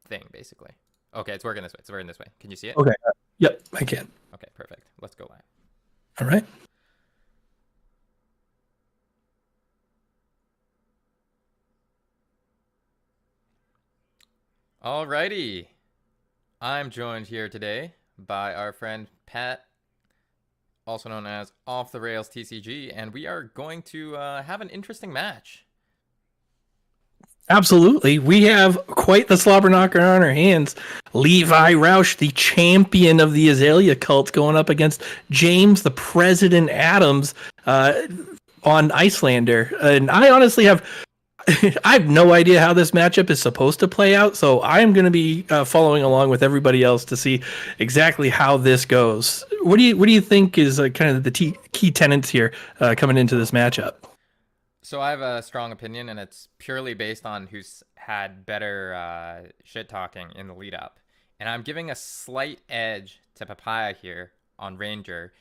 thing, basically. Okay, it's working this way. It's working this way. Can you see it? Okay. Yep, I can. Okay, perfect. Let's go live. All right. Alrighty. I'm joined here today by our friend Pat, also known as Off the Rails TCG, and we are going to have an interesting match. Absolutely. We have quite the slobber knocker on our hands. Levi Rauch, the champion of the Azalea cult, going up against James, the President Adams, on Iyslander. And I honestly have I have no idea how this matchup is supposed to play out, so I'm going to be following along with everybody else to see exactly how this goes. What do you think is kind of the key tenets here coming into this matchup? So I have a strong opinion, and it's purely based on who's had better shit talking in the lead up. And I'm giving a slight edge to Papaya here on Ranger,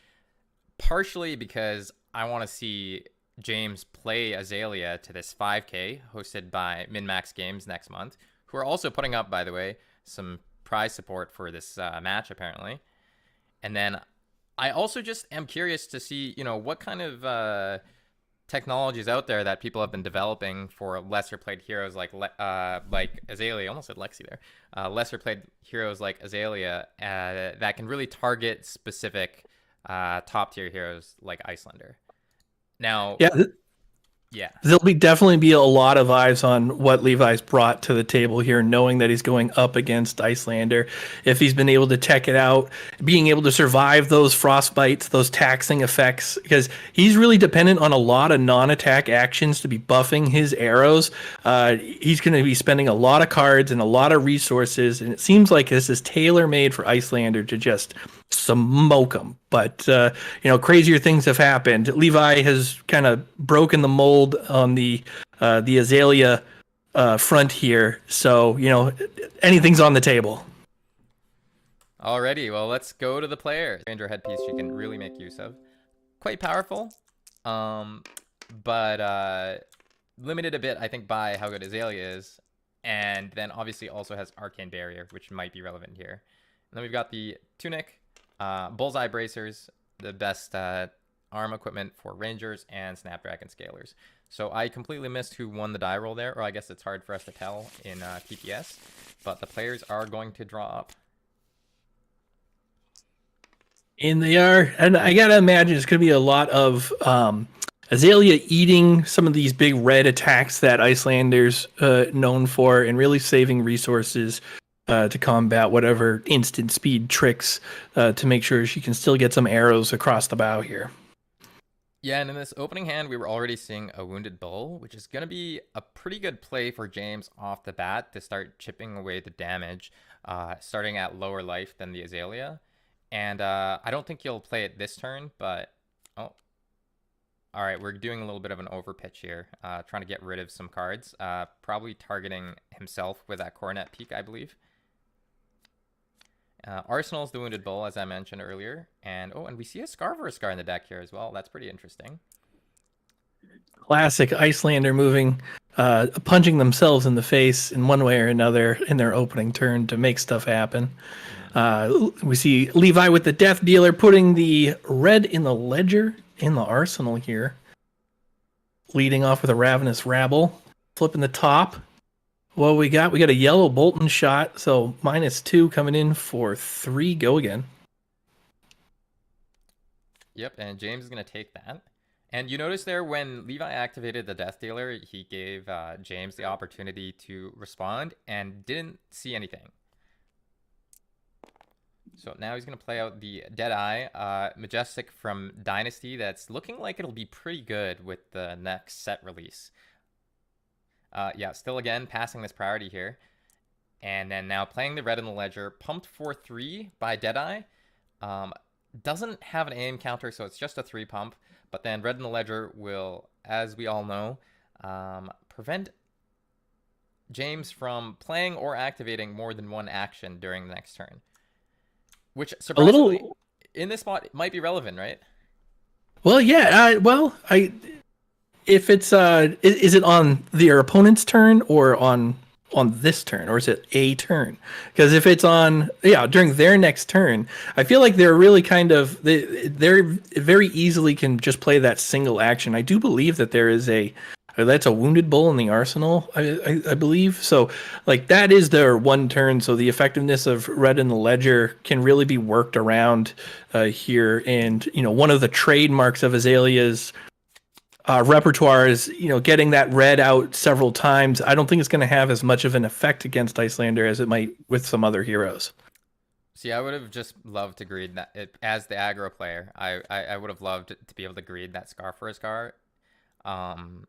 partially because I want to see James play Azalea to this 5K hosted by MinMax Games next month, who are also putting up, by the way, some prize support for this match, apparently. And then I also just am curious to see, what kind of technologies out there that people have been developing for lesser played heroes like Azalea. Almost said Lexi there. Lesser played heroes like Azalea that can really target specific top tier heroes like Iyslander. Now, yeah. There'll definitely be a lot of eyes on what Levi's brought to the table here, knowing that he's going up against Iyslander. If he's been able to tech it out, being able to survive those frostbites, those taxing effects, because he's really dependent on a lot of non-attack actions to be buffing his arrows. He's going to be spending a lot of cards and a lot of resources, and it seems like this is tailor-made for Iyslander to just smoke them. But crazier things have happened. Levi has kind of broken the mold on the Azalea front here, so anything's on the table. Alrighty, well, let's go to the players. Ranger headpiece you can really make use of. Quite powerful, but limited a bit, I think, by how good Azalea is. And then obviously also has Arcane Barrier, which might be relevant here. And then we've got the Tunic, Bullseye Bracers, the best arm equipment for Rangers, and Snapdragon Scalers. So I completely missed who won the die roll there, or I guess it's hard for us to tell in PPS. But the players are going to draw up. And they are, and I gotta imagine it's gonna be a lot of Azalea eating some of these big red attacks that Icelander's known for, and really saving resources to combat whatever instant speed tricks to make sure she can still get some arrows across the bow here. Yeah, and in this opening hand, we were already seeing a Wounded Bull, which is going to be a pretty good play for James off the bat to start chipping away the damage, starting at lower life than the Azalea. And I don't think he'll play it this turn, but... Oh. All right, we're doing a little bit of an overpitch here, trying to get rid of some cards. Probably targeting himself with that Coronet Peak, I believe. Arsenal's the Wounded Bull, as I mentioned earlier. And we see a Scar in the deck here as well. That's pretty interesting. Classic Iyslander moving, punching themselves in the face in one way or another in their opening turn to make stuff happen. We see Levi with the Death Dealer putting the red in the ledger in the arsenal here. Leading off with a Ravenous Rabble. Flipping the top. Well, we got a yellow Bolton shot, so -2 coming in for 3. Go again. Yep, and James is going to take that. And you notice there when Levi activated the Death Dealer, he gave James the opportunity to respond and didn't see anything. So now he's going to play out the Deadeye, Majestic from Dynasty. That's looking like it'll be pretty good with the next set release. Yeah, still again passing this priority here. And then now playing the red in the ledger, pumped for 3 by Deadeye. Doesn't have an aim counter, so it's just a 3 pump. But then red in the ledger will, as we all know, prevent James from playing or activating more than one action during the next turn. Which, surprisingly, in this spot, it might be relevant, right? Well, yeah. If it's is it on their opponent's turn or on this turn, or is it a turn? Because if it's on, during their next turn, I feel like they're really kind of they're very easily can just play that single action. I do believe that there is that's a wounded bull in the arsenal, I believe. So like that is their one turn. So the effectiveness of red in the ledger can really be worked around here. And one of the trademarks of Azalea's repertoire is getting that red out several times. I don't think it's going to have as much of an effect against Iyslander as it might with some other heroes. See, I would have just loved to greed that as the aggro player. I would have loved to be able to greed that Scar for a Scar. To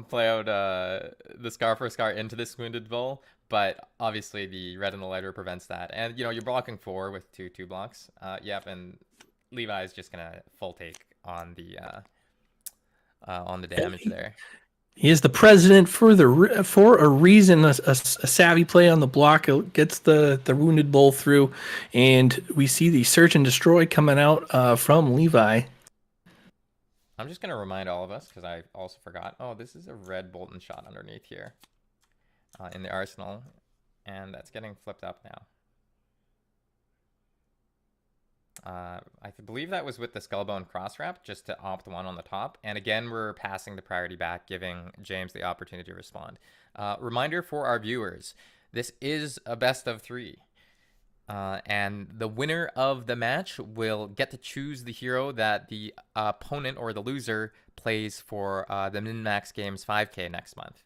play out the Scar for a Scar into this wounded bull, but obviously the red in the ledger prevents that. And you're blocking 4 with 2 blocks. Yep, and Levi is just gonna full take on the damage there. He is the president for a reason. A savvy play on the block gets the wounded bull through, and we see the search and destroy coming out from Levi. I'm just gonna remind all of us because I also forgot. Oh, this is a red Bolton shot underneath here in the arsenal, and that's getting flipped up now. I believe that was with the Skullbone cross wrap, just to opt 1 on the top. And again, we're passing the priority back, giving James the opportunity to respond. Reminder for our viewers, this is a best of 3. And the winner of the match will get to choose the hero that the opponent or the loser plays for the Min-Max Games 5K next month.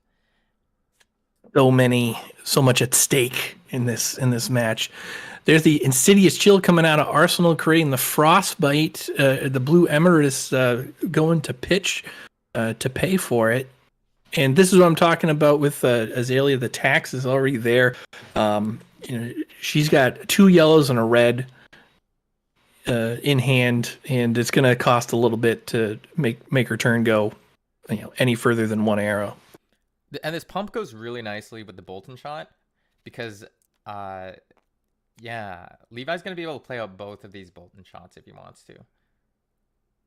So much at stake in this match. There's the Insidious Chill coming out of Arsenal, creating the Frostbite. The Blue Emeritus going to pitch to pay for it. And this is what I'm talking about with Azalea. The tax is already there. She's got 2 yellows and a red in hand, and it's going to cost a little bit to make her turn go any further than 1 arrow. And this pump goes really nicely with the Bolton shot because, Levi's going to be able to play out both of these Bolton shots if he wants to.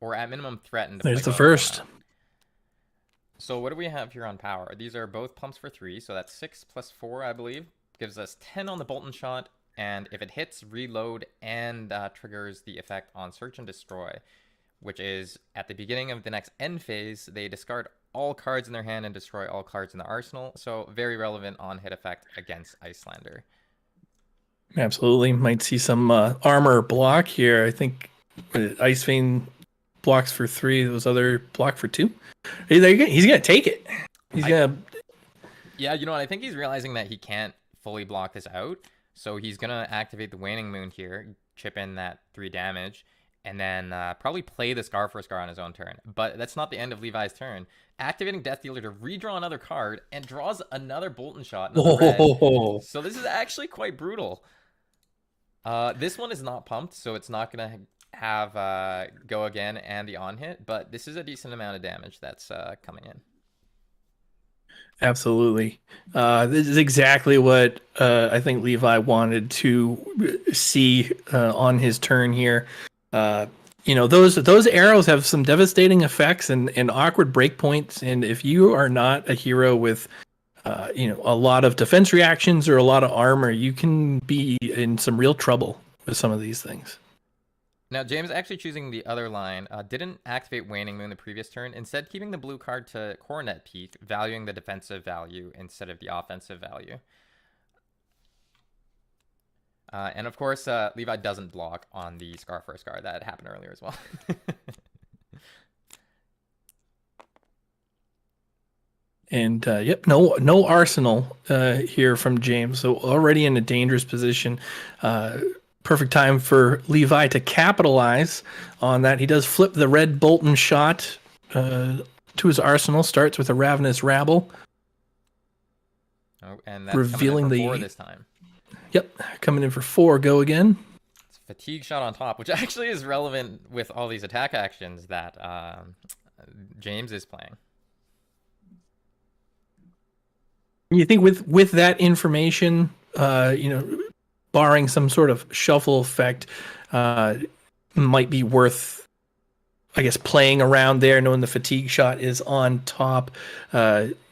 Or at minimum threaten to There's play the first. So what do we have here on power? These are both pumps for 3, so that's 6 plus 4, I believe. Gives us 10 on the Bolton shot, and if it hits, reload, and triggers the effect on Search and Destroy, which is at the beginning of the next end phase, they discard all cards in their hand and destroy all cards in the arsenal. So very relevant on hit effect against Iyslander. Absolutely. Might see some armor block here. I think Ice Vein blocks for 3. Those other block for 2. He's going to take it. Yeah, you know what? I think he's realizing that he can't fully block this out. So he's going to activate the Waning Moon here, chip in that 3 damage, and then probably play the Scar for a Scar on his own turn. But that's not the end of Levi's turn. Activating Death Dealer to redraw another card and draws another Bolton shot. So this is actually quite brutal. This one is not pumped, so it's not going to have go again and the on hit, but this is a decent amount of damage that's coming in. Absolutely. This is exactly what I think Levi wanted to see on his turn here. Those arrows have some devastating effects and awkward breakpoints. And if you are not a hero with, a lot of defense reactions or a lot of armor, you can be in some real trouble with some of these things. Now, James actually choosing the other line, didn't activate Waning Moon the previous turn, instead keeping the blue card to Coronet Peak, valuing the defensive value instead of the offensive value. And of course, Levi doesn't block on the Scar for a Scar. That happened earlier as well. And no arsenal here from James. So already in a dangerous position. Perfect time for Levi to capitalize on that. He does flip the red Bolton shot to his arsenal. Starts with a Ravenous Rabble. Oh, and that's revealing coming in for 4 this time. Yep, coming in for 4. Go again. It's fatigue shot on top, which actually is relevant with all these attack actions that James is playing. You think with that information, barring some sort of shuffle effect, might be worth, I guess, playing around there, knowing the fatigue shot is on top.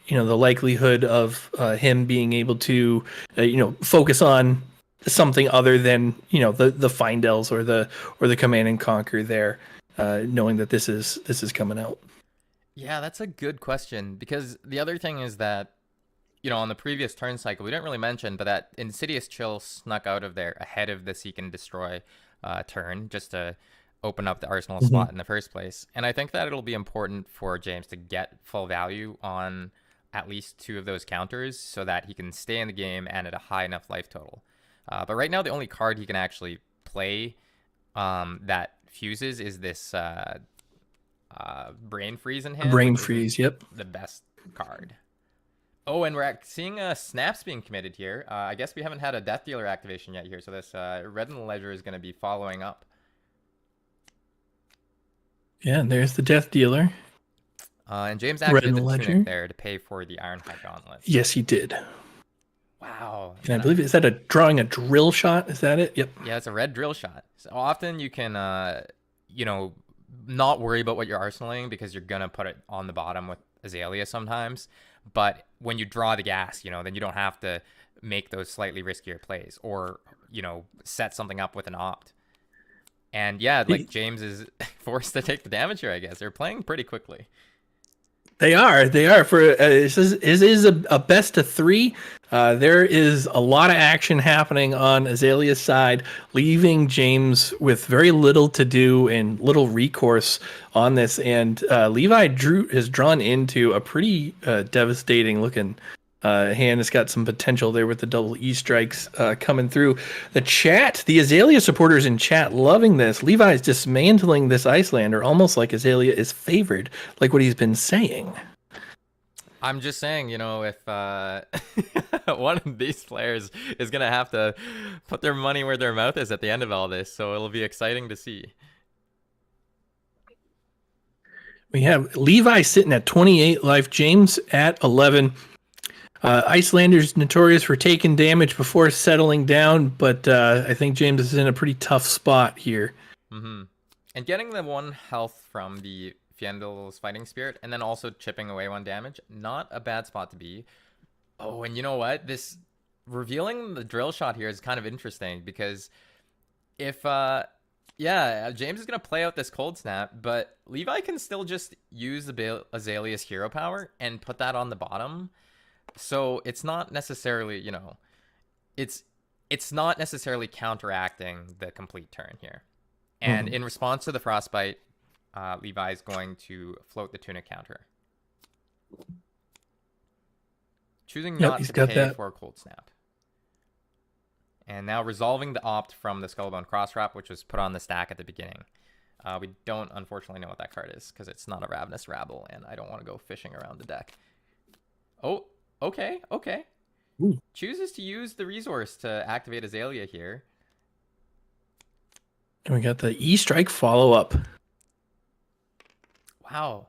the likelihood of him being able to, focus on something other than the Findels or the Command and Conquer there, knowing that this is coming out. Yeah, that's a good question, because the other thing is that, on the previous turn cycle, we didn't really mention, but that Insidious Chill snuck out of there ahead of the Seek and Destroy turn, just to open up the Arsenal slot in the first place. And I think that it'll be important for James to get full value on at least 2 of those counters so that he can stay in the game and at a high enough life total. But right now, the only card he can actually play that fuses is this Brain Freeze in hand. Brain Freeze, yep. The best card. Oh, and we're seeing snaps being committed here. I guess we haven't had a Death Dealer activation yet here, so this Red in the Ledger is going to be following up. Yeah, and there's the Death Dealer. And James actually did the Tunic there to pay for the Ironhide Gauntlet. Yes, he did. Wow. And I believe, is that drawing a drill shot? Is that it? Yep. Yeah, it's a red drill shot. So often you can, not worry about what you're arsenaling because you're going to put it on the bottom with Azalea sometimes. But when you draw the gas, then you don't have to make those slightly riskier plays or, set something up with an opt. And yeah, like James is forced to take the damage here, I guess. They're playing pretty quickly. They are. For this is a best of 3. There is a lot of action happening on Azalea's side, leaving James with very little to do and little recourse on this. And Levi has drawn into a pretty devastating looking hand. Has got some potential there with the double E strikes coming through. The Azalea supporters in chat loving this. Levi's dismantling this Iyslander almost like Azalea is favored, like what he's been saying. I'm just saying, if one of these players is going to have to put their money where their mouth is at the end of all this, so it'll be exciting to see. We have Levi sitting at 28 life, James at 11. Icelander's notorious for taking damage before settling down, but I think James is in a pretty tough spot here. And getting the 1 health from the Fjendel's Fighting Spirit and then also chipping away 1 damage, not a bad spot to be. Oh, and you know what? This revealing the drill shot here is kind of interesting because if James is going to play out this cold snap, but Levi can still just use the Azalea's hero power and put that on the bottom. So it's not necessarily, it's not necessarily counteracting the complete turn here. And in response to the Frostbite, Levi is going to float the Tunic counter. Choosing not to pay for a cold snap. And now resolving the opt from the Skullbone Crosswrap, which was put on the stack at the beginning. We don't unfortunately know what that card is because it's not a Ravenous Rabble, and I don't want to go fishing around the deck. Oh, okay. Ooh. Chooses to use the resource to activate Azalea here. And we got the E-Strike follow-up. Wow.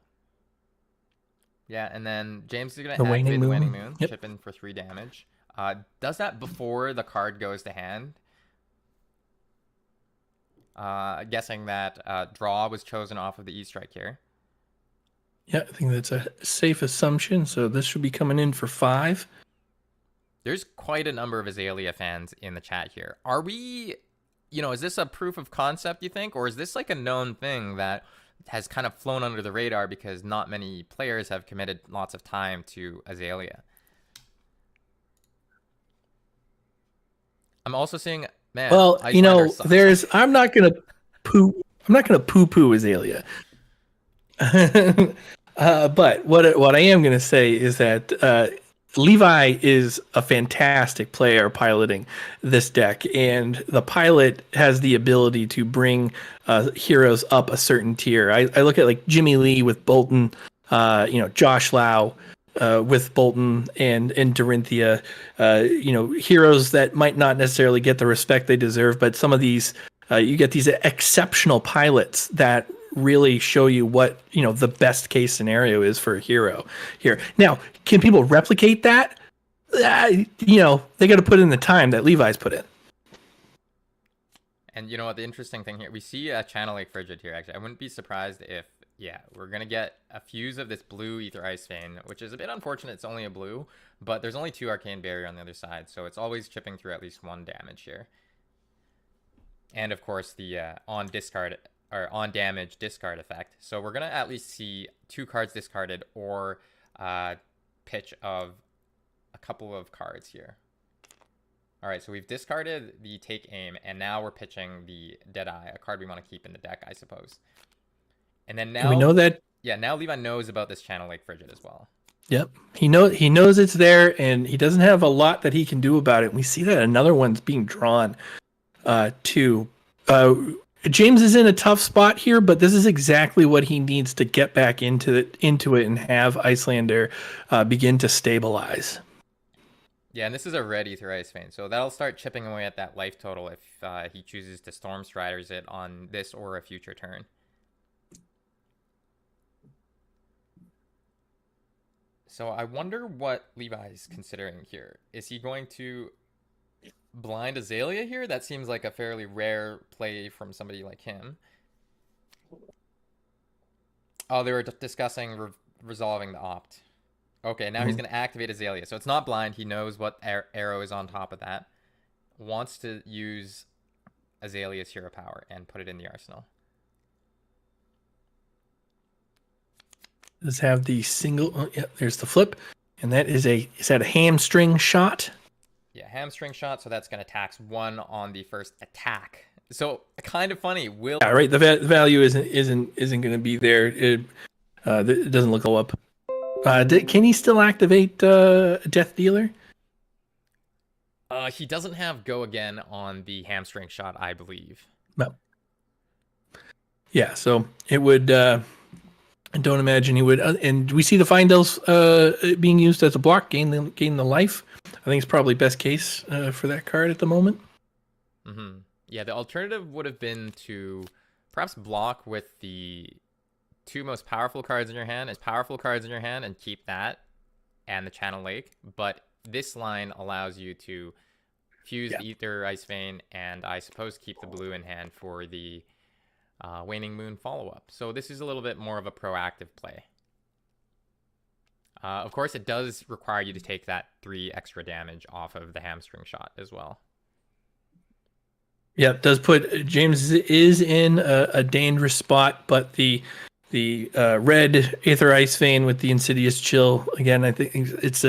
Yeah, and then James is going to activate the Waning Moon, chip in for 3 damage. Does that before the card goes to hand. Guessing that draw was chosen off of the E-Strike here. Yeah, I think that's a safe assumption. So this should be coming in for 5. There's quite a number of Azalea fans in the chat here. Are we, is this a proof of concept, you think? Or is this like a known thing that has kind of flown under the radar because not many players have committed lots of time to Azalea? I'm also seeing, man. Well, I'm not gonna poo-poo Azalea. But what I am gonna say is that Levi is a fantastic player piloting this deck, and the pilot has the ability to bring heroes up a certain tier. I look at like Jimmy Lee with Bolton, Josh Lau with Bolton and Dorinthia, heroes that might not necessarily get the respect they deserve, but some of these, you get these exceptional pilots that really show you what the best case scenario is for a hero here. Now, can people replicate that? They got to put in the time that Levi's put in. And you know what, the interesting thing here, we see a Channel Lake Frigid here. Actually, I wouldn't be surprised if Yeah, we're going to get a fuse of this blue Ether Ice Vein, which is a bit unfortunate. It's only a blue, but there's only 2 Arcane Barrier on the other side, so it's always chipping through at least 1 damage here. And of course, the on discard or on damage discard effect. So we're going to at least see 2 cards discarded or pitch of a couple of cards here. All right, so we've discarded the Take Aim, and now we're pitching the Deadeye, a card we want to keep in the deck, I suppose. And then now we know that. Yeah, now Levi knows about this Channel Lake Frigid as well. Yep, he knows it's there, and he doesn't have a lot that he can do about it. We see that another one's being drawn, too. James is in a tough spot here, but this is exactly what he needs to get back into it and have Iyslander begin to stabilize. Yeah, and this is a red Ether Ice Vein, so that'll start chipping away at that life total if he chooses to Storm Striders it on this or a future turn. So I wonder what Levi's considering here. Is he going to blind Azalea here? That seems like a fairly rare play from somebody like him. Oh, they were discussing resolving the opt. Okay, now he's going to activate Azalea. So it's not blind. He knows what arrow is on top of that. Wants to use Azalea's hero power and put it in the arsenal. Does have the single. Oh, yeah, there's the flip, and that is a hamstring shot? Yeah, hamstring shot. So that's going to tax 1 on the first attack. So kind of funny. Yeah, right. The value isn't going to be there. It doesn't look up. Can he still activate Death Dealer? He doesn't have go again on the hamstring shot, I believe. No. Yeah, so it would. I don't imagine he would. And we see the Findels being used as a block, gain the life. I think it's probably best case for that card at the moment. Mm-hmm. Yeah, the alternative would have been to perhaps block with the 2 most powerful cards in your hand as powerful cards in your hand and keep that and the Channel Lake. But this line allows you to fuse the Ether Ice Vein and I suppose keep the blue in hand for the Waning Moon follow-up. So this is a little bit more of a proactive play. Of course, it does require you to take that 3 extra damage off of the hamstring shot as well. Yeah, it does put James is in a dangerous spot, but the red Aether Ice Vein with the Insidious Chill, again, I think it's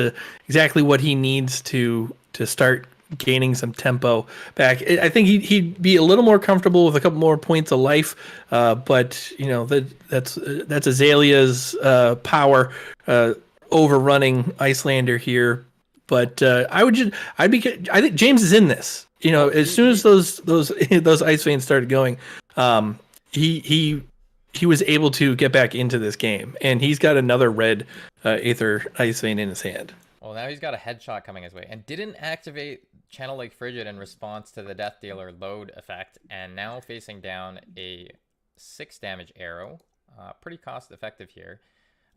exactly what he needs to start gaining some tempo back. I think he'd be a little more comfortable with a couple more points of life, but you know that's Azalea's power overrunning Iyslander here. But I think James is in this. You know, as soon as those Ice Veins started going, he was able to get back into this game, and he's got another red Aether Ice Vein in his hand. Well, now he's got a headshot coming his way, and didn't activate Channel Lake Frigid in response to the Death Dealer load effect, and now facing down a 6 damage arrow. Pretty cost effective here.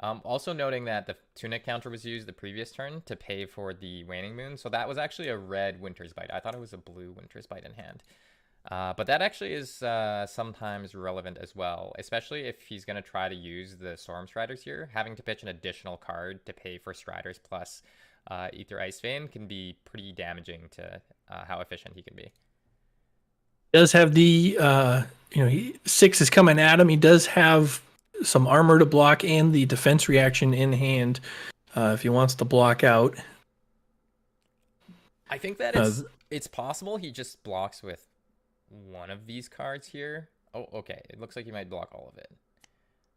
Also noting that the Tunic counter was used the previous turn to pay for the Waning Moon, so that was actually a red Winter's Bite. I thought it was a blue Winter's Bite in hand. But that actually is sometimes relevant as well, especially if he's going to try to use the Storm Striders here. Having to pitch an additional card to pay for Striders plus Ether Ice Vein can be pretty damaging to how efficient he can be. He does have the 6 is coming at him. He does have some armor to block and the defense reaction in hand if he wants to block out. I think that it's possible he just blocks with one of these cards here. Oh, okay. It looks like he might block all of it.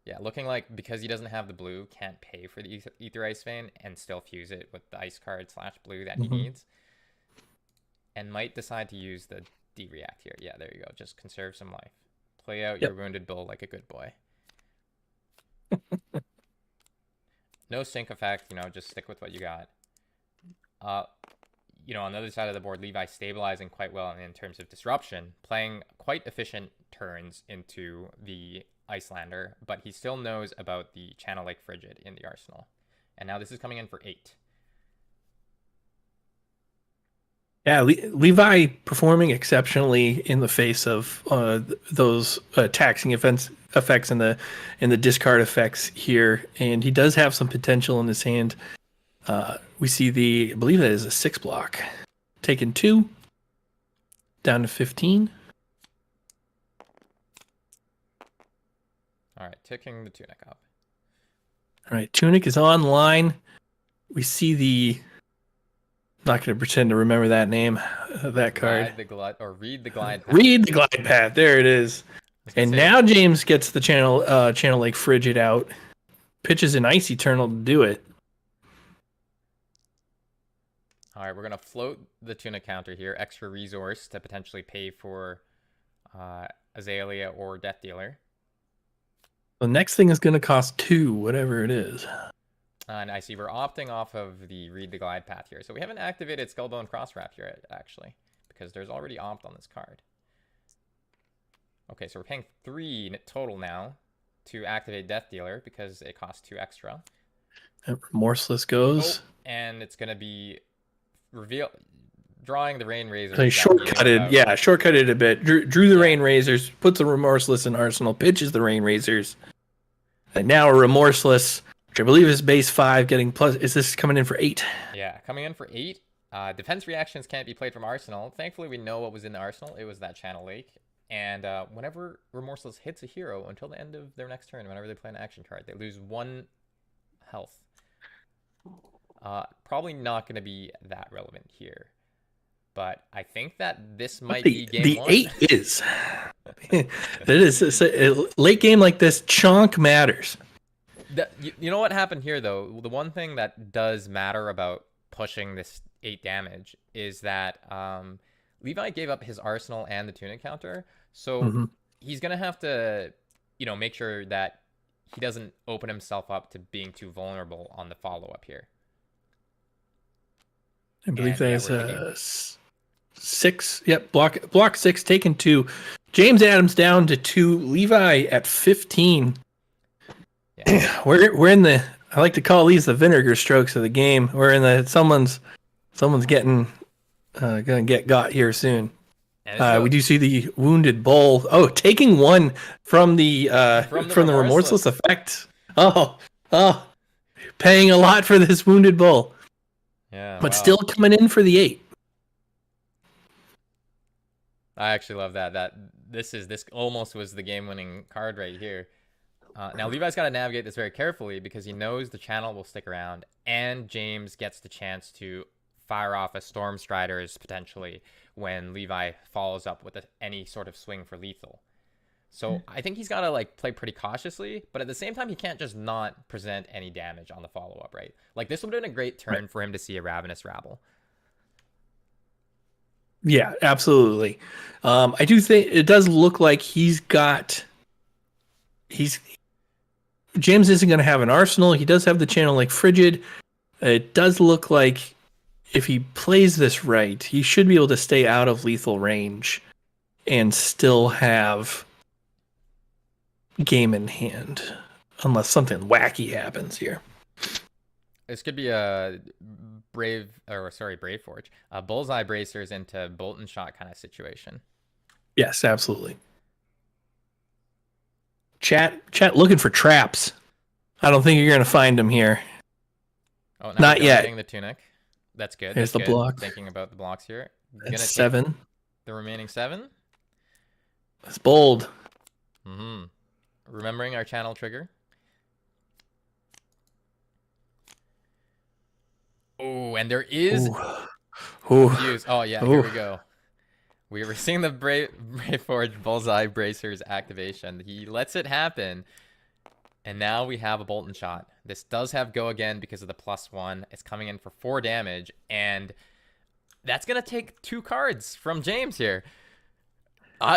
Yeah, looking like because he doesn't have the blue, can't pay for the Ether Ice Vein and still fuse it with the ice card / blue that he needs. And might decide to use the D-React here. Yeah, there you go. Just conserve some life. Play out your wounded bull like a good boy. No sync effect, just stick with what you got. On the other side of the board, Levi stabilizing quite well in terms of disruption, playing quite efficient turns into the Iyslander, but he still knows about the Channel Lake Frigid in the arsenal. And now this is coming in for 8. Yeah, Levi performing exceptionally in the face of those taxing effects and the discard effects here, and he does have some potential in his hand. We see I believe that is a 6 block, taking 2 down to 15. All right, ticking the tunic up. All right, tunic is online. We see not going to pretend to remember that name, that card. Read the glide path. Read the glide path. There it is. And now James gets the channel Lake Frigid out. Pitches an Ice Eternal to do it. All right, we're going to float the tunic counter here. Extra resource to potentially pay for Azalea or Death Dealer. The next thing is going to cost 2, whatever it is. And I see we're opting off of the Read the Glide Path here. So we haven't activated Skullbone Crosswrap here, actually, because there's already opt on this card. Okay, so we're paying 3 total now to activate Death Dealer because it costs 2 extra. And Remorseless goes. Oh, and it's going to be drawing the Rain Razor. So he shortcutted a bit. Drew the Rain Razors, puts the Remorseless in Arsenal, pitches the Rain Razors. And now a Remorseless, which I believe is base 5, getting plus. Is this coming in for 8? Yeah, coming in for 8. Defense reactions can't be played from Arsenal. Thankfully, we know what was in the Arsenal. It was that Channel Lake. And whenever Remorseless hits a hero until the end of their next turn, whenever they play an action card, they lose 1 health. Probably not going to be that relevant here. But I think that this might be game 1. The 8 is. It is. A late game like this, chonk matters. You know what happened here, though? The one thing that does matter about pushing this 8 damage is that Levi gave up his Arsenal and the tunic counter. So he's going to have to, make sure that he doesn't open himself up to being too vulnerable on the follow-up here. I believe that is a 6. Yep, block 6, taken 2. James Adams down to 2. Levi at 15. Yeah. We're in the. I like to call these the vinegar strokes of the game. We're in the someone's getting gonna get got here soon. We do see the Wounded Bull. Oh, taking 1 from the Remorseless effect. Oh, paying a lot for this Wounded Bull. Yeah, but still coming in for the 8. I actually love that. This almost was the game-winning card right here. Now Levi's got to navigate this very carefully because he knows the channel will stick around, and James gets the chance to fire off a Storm Striders potentially when Levi follows up with any sort of swing for lethal. So I think he's got to play pretty cautiously, but at the same time, he can't just not present any damage on the follow-up, right? This would have been a great turn for him to see a Ravenous Rabble. Yeah, absolutely. I do think it does look like James isn't going to have an Arsenal. He does have the Channel Lake Frigid. It does look like if he plays this right, he should be able to stay out of lethal range and still have game in hand, unless something wacky happens here. This could be a Brave Forge, Bullseye Bracers into Bolt and Shot kind of situation. Yes, absolutely. Chat looking for traps. I don't think you're going to find them here. Oh, not yet. The tunic. That's good. There's the block. Thinking about the blocks here. That's 7. The remaining 7. That's bold. Remembering our channel trigger. Oh, and there is. Oh yeah, here we go. We were seeing the Brave Forge Bullseye Bracers activation. He lets it happen, and now we have a Bolt and Shot. This does have go again because of the +1. It's coming in for 4 damage, and that's gonna take 2 cards from James here.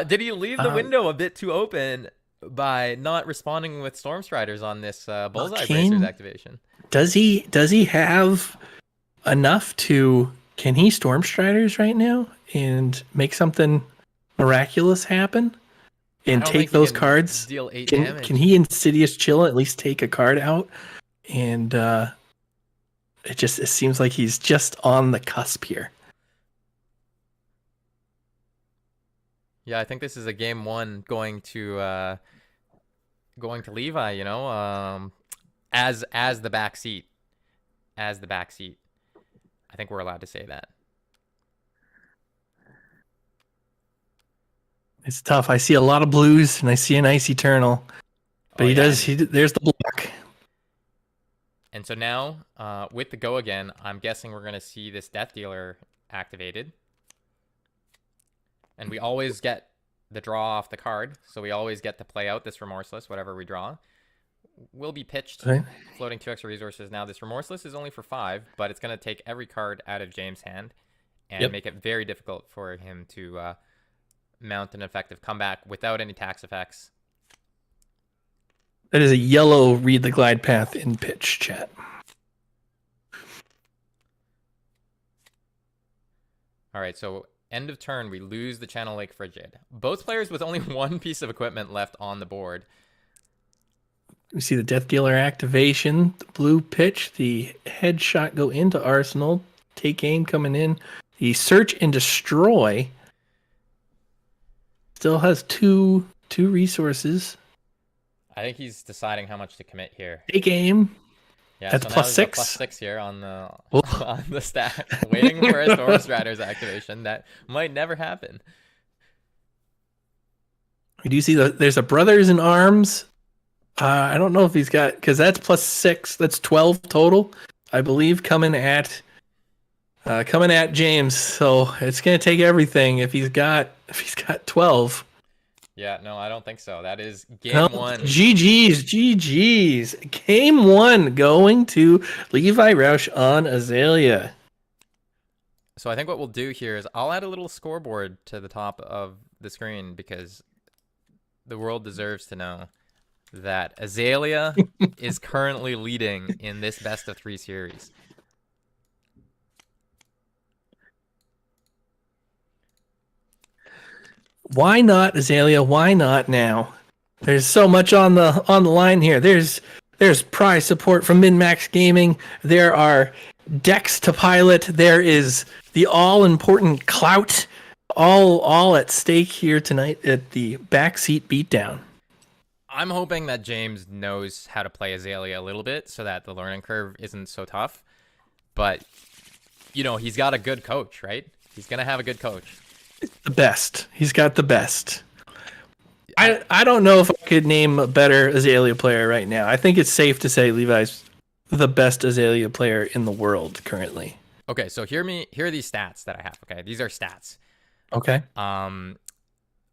Did he leave the window a bit too open by not responding with Storm Striders on this Bullseye Bracers activation? Does he have enough to? Can he Storm Striders right now and make something miraculous happen and take those cards? Deal 8 damage. Can he Insidious Chill at least take a card out? And it seems like he's just on the cusp here. Yeah, I think this is a game one going to Levi, as the back seat. As the back seat. I think we're allowed to say that. It's tough. I see a lot of blues and I see an Ice Eternal. Oh But he yeah, does. There's the block. and so now, with the go again, I'm guessing we're gonna see this Death Dealer activated, and we always get the draw off the card, so we always get to play out this Remorseless, whatever we draw. Will be pitched, Right. floating 2 extra resources. Now this Remorseless is only for 5, but it's gonna take every card out of James' hand and Yep. make it very difficult for him to mount an effective comeback without any tax effects. That is a yellow read the glide path in pitch chat. All right, so end of turn, we lose the Channel Lake Frigid. Both players with only one piece of equipment left on the board. We see the Death Dealer activation, the blue pitch, the headshot go into Arsenal, take aim coming in. The search and destroy still has two resources. I think he's deciding how much to commit here. Take aim. Yeah, That's so now plus there's a 6. plus 6 here on the Oh. on the stack, waiting for a Storm Strider's activation. That might never happen. We do see there's a Brothers in Arms. I don't know if he's got, because that's plus 6. That's 12 total, I believe, coming at James. So it's gonna take everything if he's got 12. Yeah, no, I don't think so. That is game No, one. GG's. Game 1 going to Levi Rauch on Azalea. So I think what we'll do here is I'll add a little scoreboard to the top of the screen because the world deserves to know that Azalea is currently leading in this best of 3 series. Why not Azalea? Why not now? There's so much on the line here. There's prize support from MinMax Gaming. There are decks to pilot. There is the all important clout, all at stake here tonight at the Backseat Beatdown. I'm hoping that James knows how to play Azalea a little bit so that the learning curve isn't so tough. But, he's got a good coach, right? He's going to have a good coach. The best. He's got the best. I don't know if I could name a better Azalea player right now. I think it's safe to say Levi's the best Azalea player in the world currently. Okay, so here are these stats that I have. Okay, these are stats. Okay.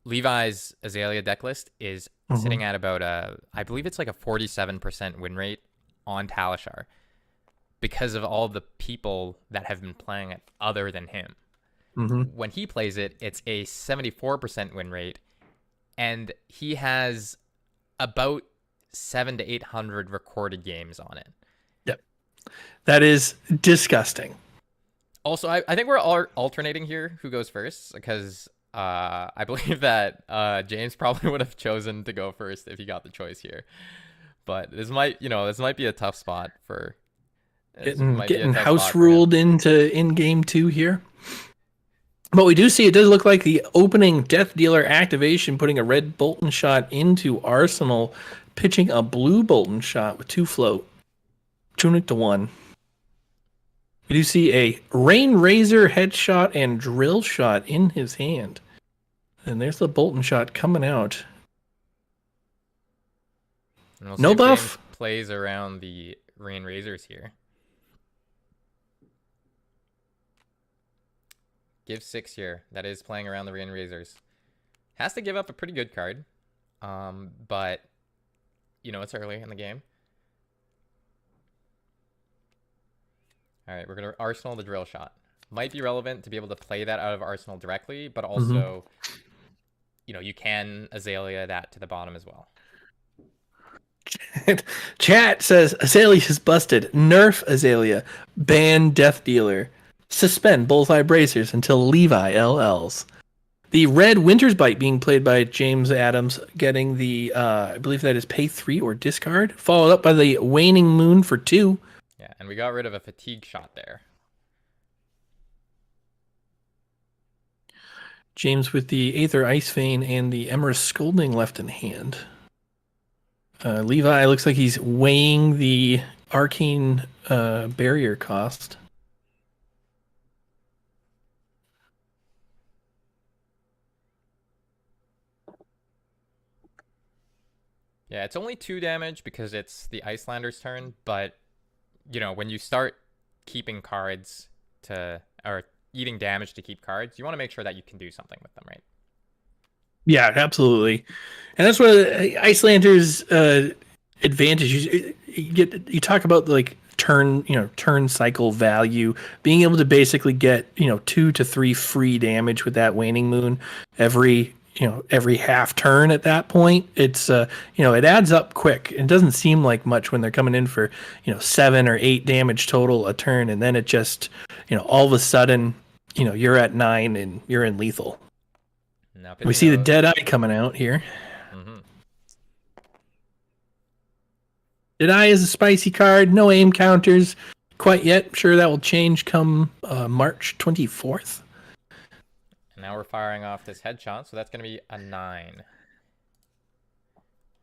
Levi's Azalea deck list is sitting at about I believe it's like a 47% win rate on Talishar because of all the people that have been playing it other than him. When he plays it, it's a 74% win rate, and he has about 700 to 800 recorded games on it. Yep. That is disgusting. Also, I think we're alternating here who goes first because I believe that James probably would have chosen to go first if he got the choice here. But this might be a tough spot for getting house ruled in game 2 here. But we do see it does look like the opening Death Dealer activation, putting a red Bolton shot into Arsenal, pitching a blue Bolton shot with 2 float. Tunic to 1. We do see a Rain Razor headshot and drill shot in his hand. And there's the Bolton shot coming out. We'll no buff. James plays around the Rain Razors here. Give 6 here. That is playing around the Rain Razors. Has to give up a pretty good card. But, it's early in the game. All right, we're going to Arsenal the drill shot. Might be relevant to be able to play that out of Arsenal directly, but also, you can Azalea that to the bottom as well. Chat says Azalea is busted. Nerf Azalea. Ban Death Dealer. Suspend Bullseye Bracers until Levi LLs. The red Winter's Bite being played by James Adams, getting the, I believe that is pay 3 or discard, followed up by the Waning Moon for 2. Yeah, and we got rid of a fatigue shot there. James with the Aether Ice Vein and the Emerald Scolding left in hand. Levi looks like he's weighing the Arcane Barrier cost. Yeah, it's only 2 damage because it's the Icelander's turn, but when you start keeping cards or eating damage to keep cards, you want to make sure that you can do something with them, right? Yeah, absolutely, and that's what Icelander's advantage. You talk about like turn cycle value, being able to basically get 2 to 3 free damage with that Waning Moon every half turn. At that point, it's it adds up quick. It doesn't seem like much when they're coming in for 7 or 8 damage total a turn, and then it just all of a sudden you're at 9 and you're in lethal. Now, we see the Dead Eye coming out here. Mm-hmm. Dead Eye is a spicy card. No aim counters quite yet. I'm sure that will change come March 24th. And now we're firing off this headshot, so that's going to be a 9.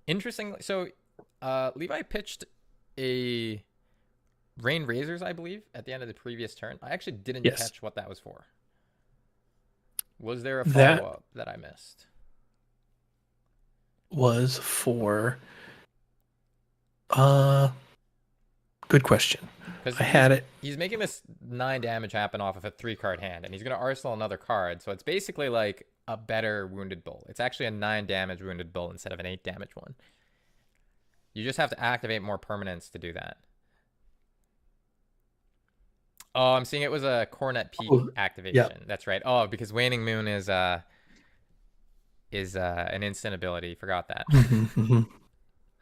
Interestingly, so Levi pitched a Rain Razors, I believe, at the end of the previous turn. I actually didn't catch what that was for. Was there a follow-up that I missed? Was for... good question. I had it. He's making this 9 damage happen off of a 3-card hand, and he's going to arsenal another card, so it's basically like a better Wounded Bull. It's actually a 9 damage Wounded Bull instead of an 8 damage one. You just have to activate more permanents to do that. Oh, I'm seeing it was a Coronet Peak activation. Yeah. That's right. Oh, because Waning Moon is an instant ability. Forgot that.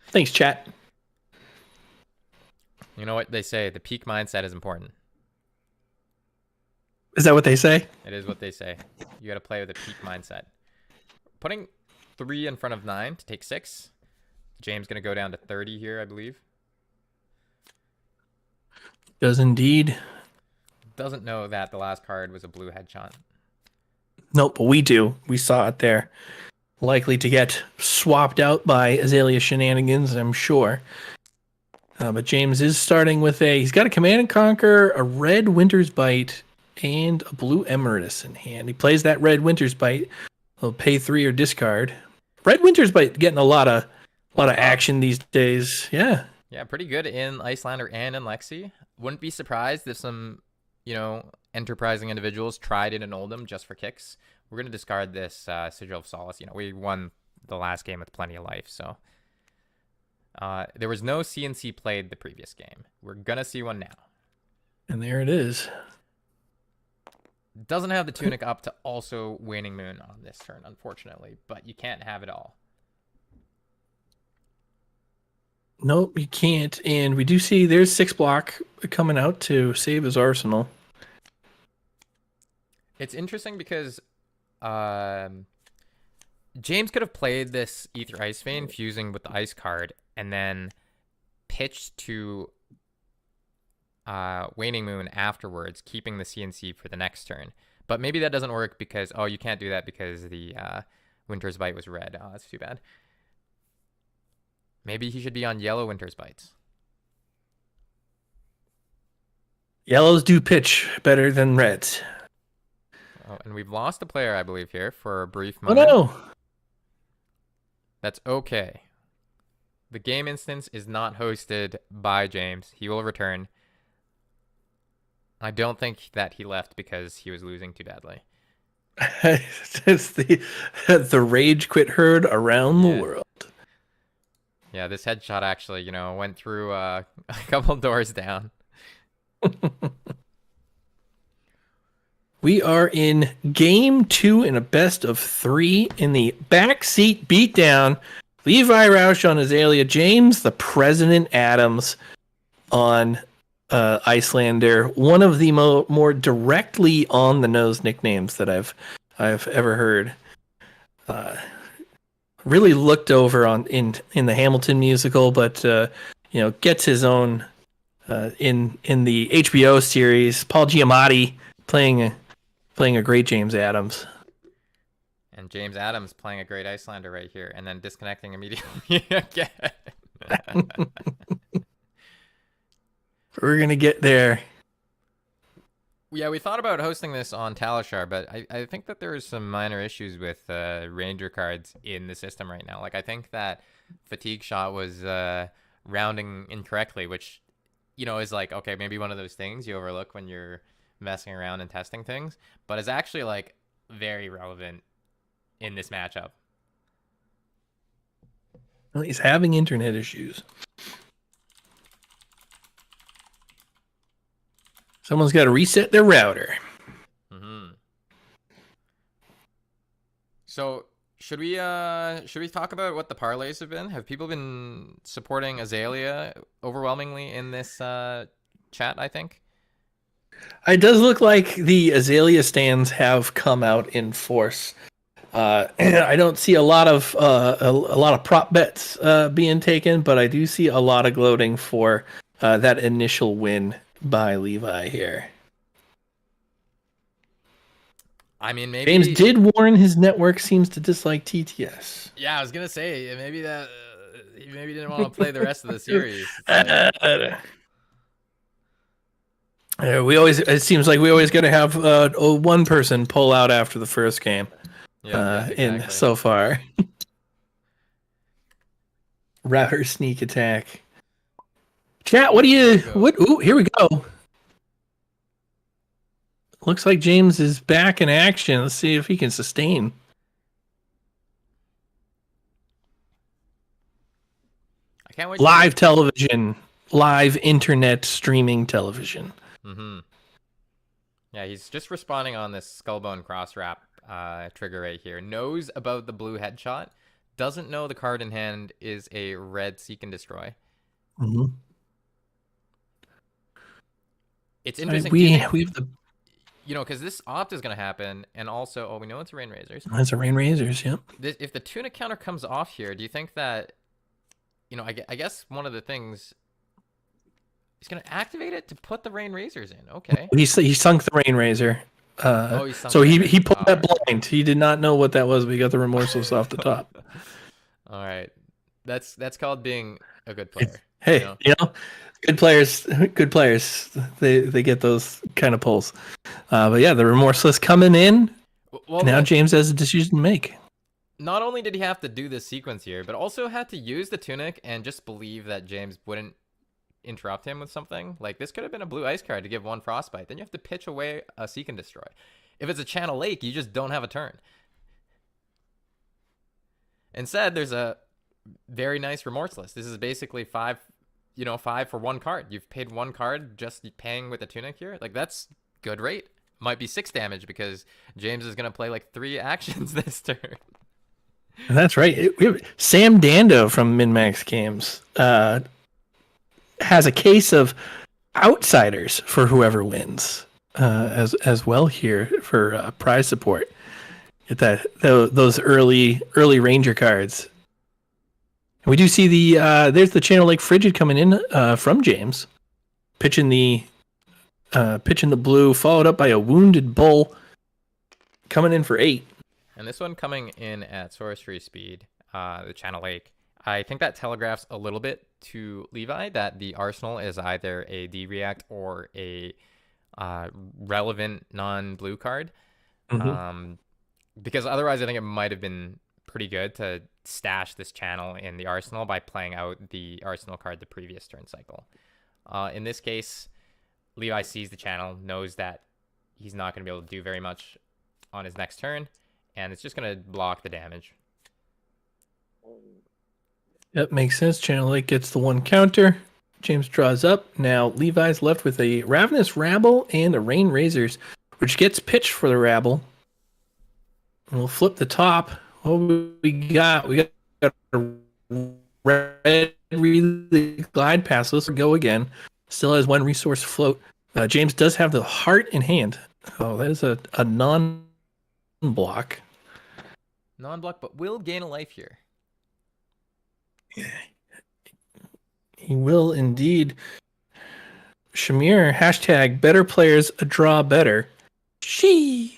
Thanks, chat. You know what they say? The peak mindset is important. Is that what they say? It is what they say. You got to play with a peak mindset. Putting 3 in front of 9 to take 6. James going to go down to 30 here, I believe. Does indeed. Doesn't know that the last card was a blue headshot. Nope, but we do. We saw it there. Likely to get swapped out by Azalea shenanigans, I'm sure. But James is starting with he's got a Command and Conquer, a red Winter's Bite, and a blue Emeritus in hand. He plays that red Winter's Bite. He'll pay 3 or discard. Red Winter's Bite getting a lot of action these days. Yeah. Yeah, pretty good in Iyslander and in Lexi. Wouldn't be surprised if some enterprising individuals tried it in Oldham just for kicks. We're going to discard this Sigil of Solace. We won the last game with plenty of life, so there was no CNC played the previous game. We're going to see one now. And there it is. Doesn't have the Tunic up to also Waning Moon on this turn, unfortunately, but you can't have it all. Nope, you can't. And we do see there's 6 block coming out to save his arsenal. It's interesting because James could have played this Aether Ice Vein fusing with the ice card and then pitched to Waning Moon afterwards, keeping the CNC for the next turn. But maybe that doesn't work because, you can't do that because the Winter's Bite was red. Oh, that's too bad. Maybe he should be on yellow Winter's Bites. Yellows do pitch better than reds. Oh, and we've lost a player, I believe, here for a brief moment. Oh, no. That's okay. The game instance is not hosted by James. He will return. I don't think that he left because he was losing too badly. It's the rage quit heard around the world. Yeah, this headshot actually, went through a couple doors down. We are in game 2 in a best of 3 in the backseat beatdown. Levi Rauch on Azalea, James the President Adams on Iyslander. One of the more directly on the nose nicknames that I've ever heard. Really looked over in the Hamilton musical, but gets his own in the HBO series. Paul Giamatti playing a great James Adams. And James Adams playing a great Iyslander right here, and then disconnecting immediately again. We're gonna get there. Yeah, we thought about hosting this on Talishar, but I think that there is some minor issues with Ranger cards in the system right now. Like, I think that Fatigue Shot was rounding incorrectly, which, is like, okay, maybe one of those things you overlook when you're messing around and testing things, but is actually, like, very relevant in this matchup. Well, he's having internet issues. Someone's got to reset their router. Mm-hmm. So should we talk about what the parlays have been? Have people been supporting Azalea overwhelmingly in this chat, I think? It does look like the Azalea stands have come out in force. I don't see a lot of prop bets being taken, but I do see a lot of gloating for that initial win by Levi here. I mean, maybe James did warn his network seems to dislike TTS. Yeah, I was gonna say maybe that he maybe didn't want to play the rest of the series. It seems like we always got to have one person pull out after the first game. Yeah, exactly. In so far. Router sneak attack. Chat, what do you ooh, here we go. Looks like James is back in action. Let's see if he can sustain. I can't wait. Live television, live internet streaming television. Mm-hmm. Yeah, he's just responding on this Skullbone cross wrap trigger right here. Knows about the blue headshot. Doesn't know the card in hand is a red Seek and Destroy. Mm-hmm. It's interesting. We have the, because this opt is going to happen, and also, we know it's a Rain Razors. That's a Rain Razors, yep. If the tunic counter comes off here, do you think that, I guess one of the things, he's going to activate it to put the Rain Razors in. Okay. He sunk the Rain Razor. So he pulled that blind. He did not know what that was, but he got the remorseless off the top. All right. That's called being a good player. Hey, good players, they get those kind of pulls. But yeah, the remorseless coming in. Well, now James has a decision to make. Not only did he have to do this sequence here, but also had to use the tunic and just believe that James wouldn't interrupt him with something. Like, this could have been a blue ice card to give one frostbite. Then you have to pitch away a Seek and Destroy. If it's a Channel Lake, you just don't have a turn. Instead, there's a very nice remorseless. This is basically 5 for one card. You've paid one card just paying with a tunic here. Like, that's good rate. Might be 6 damage because James is going to play like 3 actions this turn. That's right. We have Sam Dando from MinMax Games has a case of outsiders for whoever wins as well here for prize support. Get those early Ranger cards. We do see there's the Channel Lake Frigid coming in from James, pitching the blue, followed up by a Wounded Bull coming in for 8. And this one coming in at sorcery speed, the Channel Lake. I think that telegraphs a little bit to Levi that the arsenal is either a D-React or a relevant non-blue card. Mm-hmm. Because otherwise I think it might have been pretty good to stash this channel in the arsenal by playing out the arsenal card the previous turn cycle. In this case, Levi sees the channel, knows that he's not going to be able to do very much on his next turn, and it's just going to block the damage. That makes sense. Channel Lake gets the 1 counter. James draws up. Now Levi's left with a Ravenous Rabble and a Rain Razors, which gets pitched for the Rabble. And we'll flip the top. What we got? We got a red relay glide pass. Let's go again. Still has 1 resource float. James does have the heart in hand. Oh, that is a non-block. Non-block, but will gain a life here. He will indeed. Shamir, hashtag better players a draw better. Sheesh.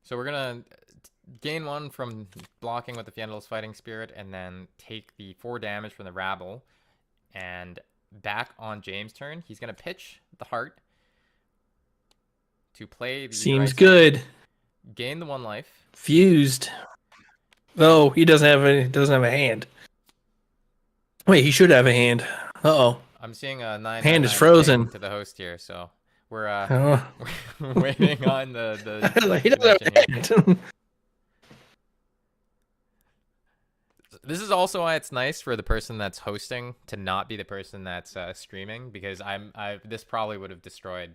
So we're going to gain 1 from blocking with the Fiendel's Fighting Spirit, and then take the 4 damage from the Rabble. And back on James' turn, he's going to pitch the Heart to play the Ether Seems Ice Vein, good. gain the 1 life. Fused. Oh, he doesn't have a hand. Wait, he should have a hand. Uh-oh. I'm seeing a 9 Hand is frozen to the host here, so we're Oh. we're waiting on the He doesn't have a hand. This is also why it's nice for the person that's hosting to not be the person that's streaming, because this probably would have destroyed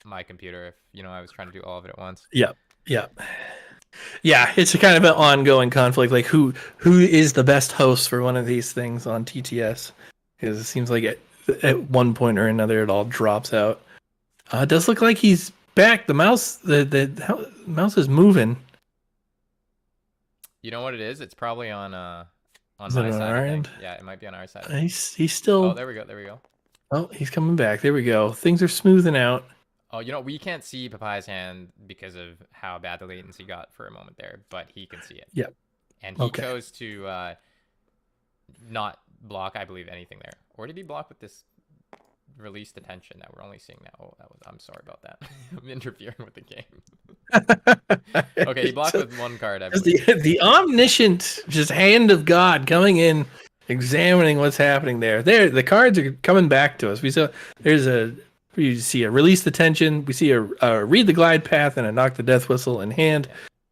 my computer if I was trying to do all of it at once. Yep. Yeah, it's a kind of an ongoing conflict. Like who is the best host for one of these things on TTS? Because it seems like at one point or another it all drops out. It does look like he's back. The mouse mouse is moving. You know what it is? It's probably on my Is it on side. our I think. end? Yeah, it might be on our side. He's still. Oh, there we go. Oh, he's coming back. There we go. Things are smoothing out. Oh, we can't see Papaya's hand because of how bad the latency got for a moment there, but he can see it. Yep. And he chose to not block, I believe, anything there. Or did he block with this released attention that we're only seeing now? Oh, I'm sorry about that. I'm interfering with the game. Okay, he blocked with 1 card, I believe. The omniscient just hand of God coming in, examining what's happening there. There, the cards are coming back to us. We see a release the tension. We see a read the glide path and a knock the death whistle in hand.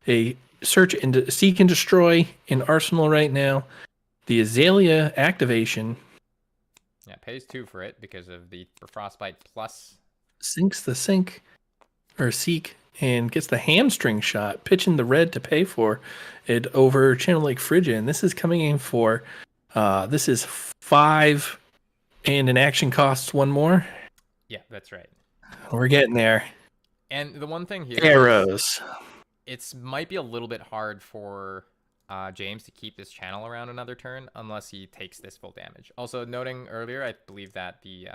A search and seek and destroy in arsenal right now. The Azalea activation. Yeah, pays 2 for it because of the Frostbite plus. Sinks the sink or seek and gets the hamstring shot, pitching the red to pay for it over Channel Lake Frigid. And this is coming in for this is 5 and an action costs 1 more. Yeah, that's right. We're getting there. And the one thing here, arrows. It might be a little bit hard for James to keep this channel around another turn unless he takes this full damage. Also, noting earlier, I believe that the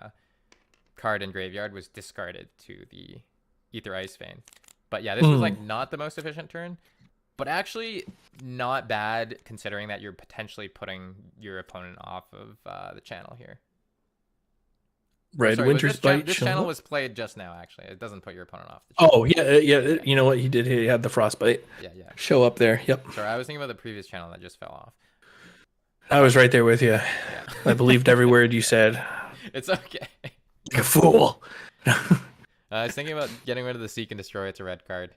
card in Graveyard was discarded to the Ether Ice Vein. But yeah, this was like not the most efficient turn, but actually not bad considering that you're potentially putting your opponent off of the channel here. Red Winter's Bite. This channel was played just now, actually. It doesn't put your opponent off the channel. Oh, yeah. You know what he did? He had the Frostbite. Yeah. Show up there. Yep. Sorry, I was thinking about the previous channel that just fell off. I was right there with you. Yeah. I believed every word you said. It's okay. You fool. I was thinking about getting rid of the Seek and Destroy. It's a red card.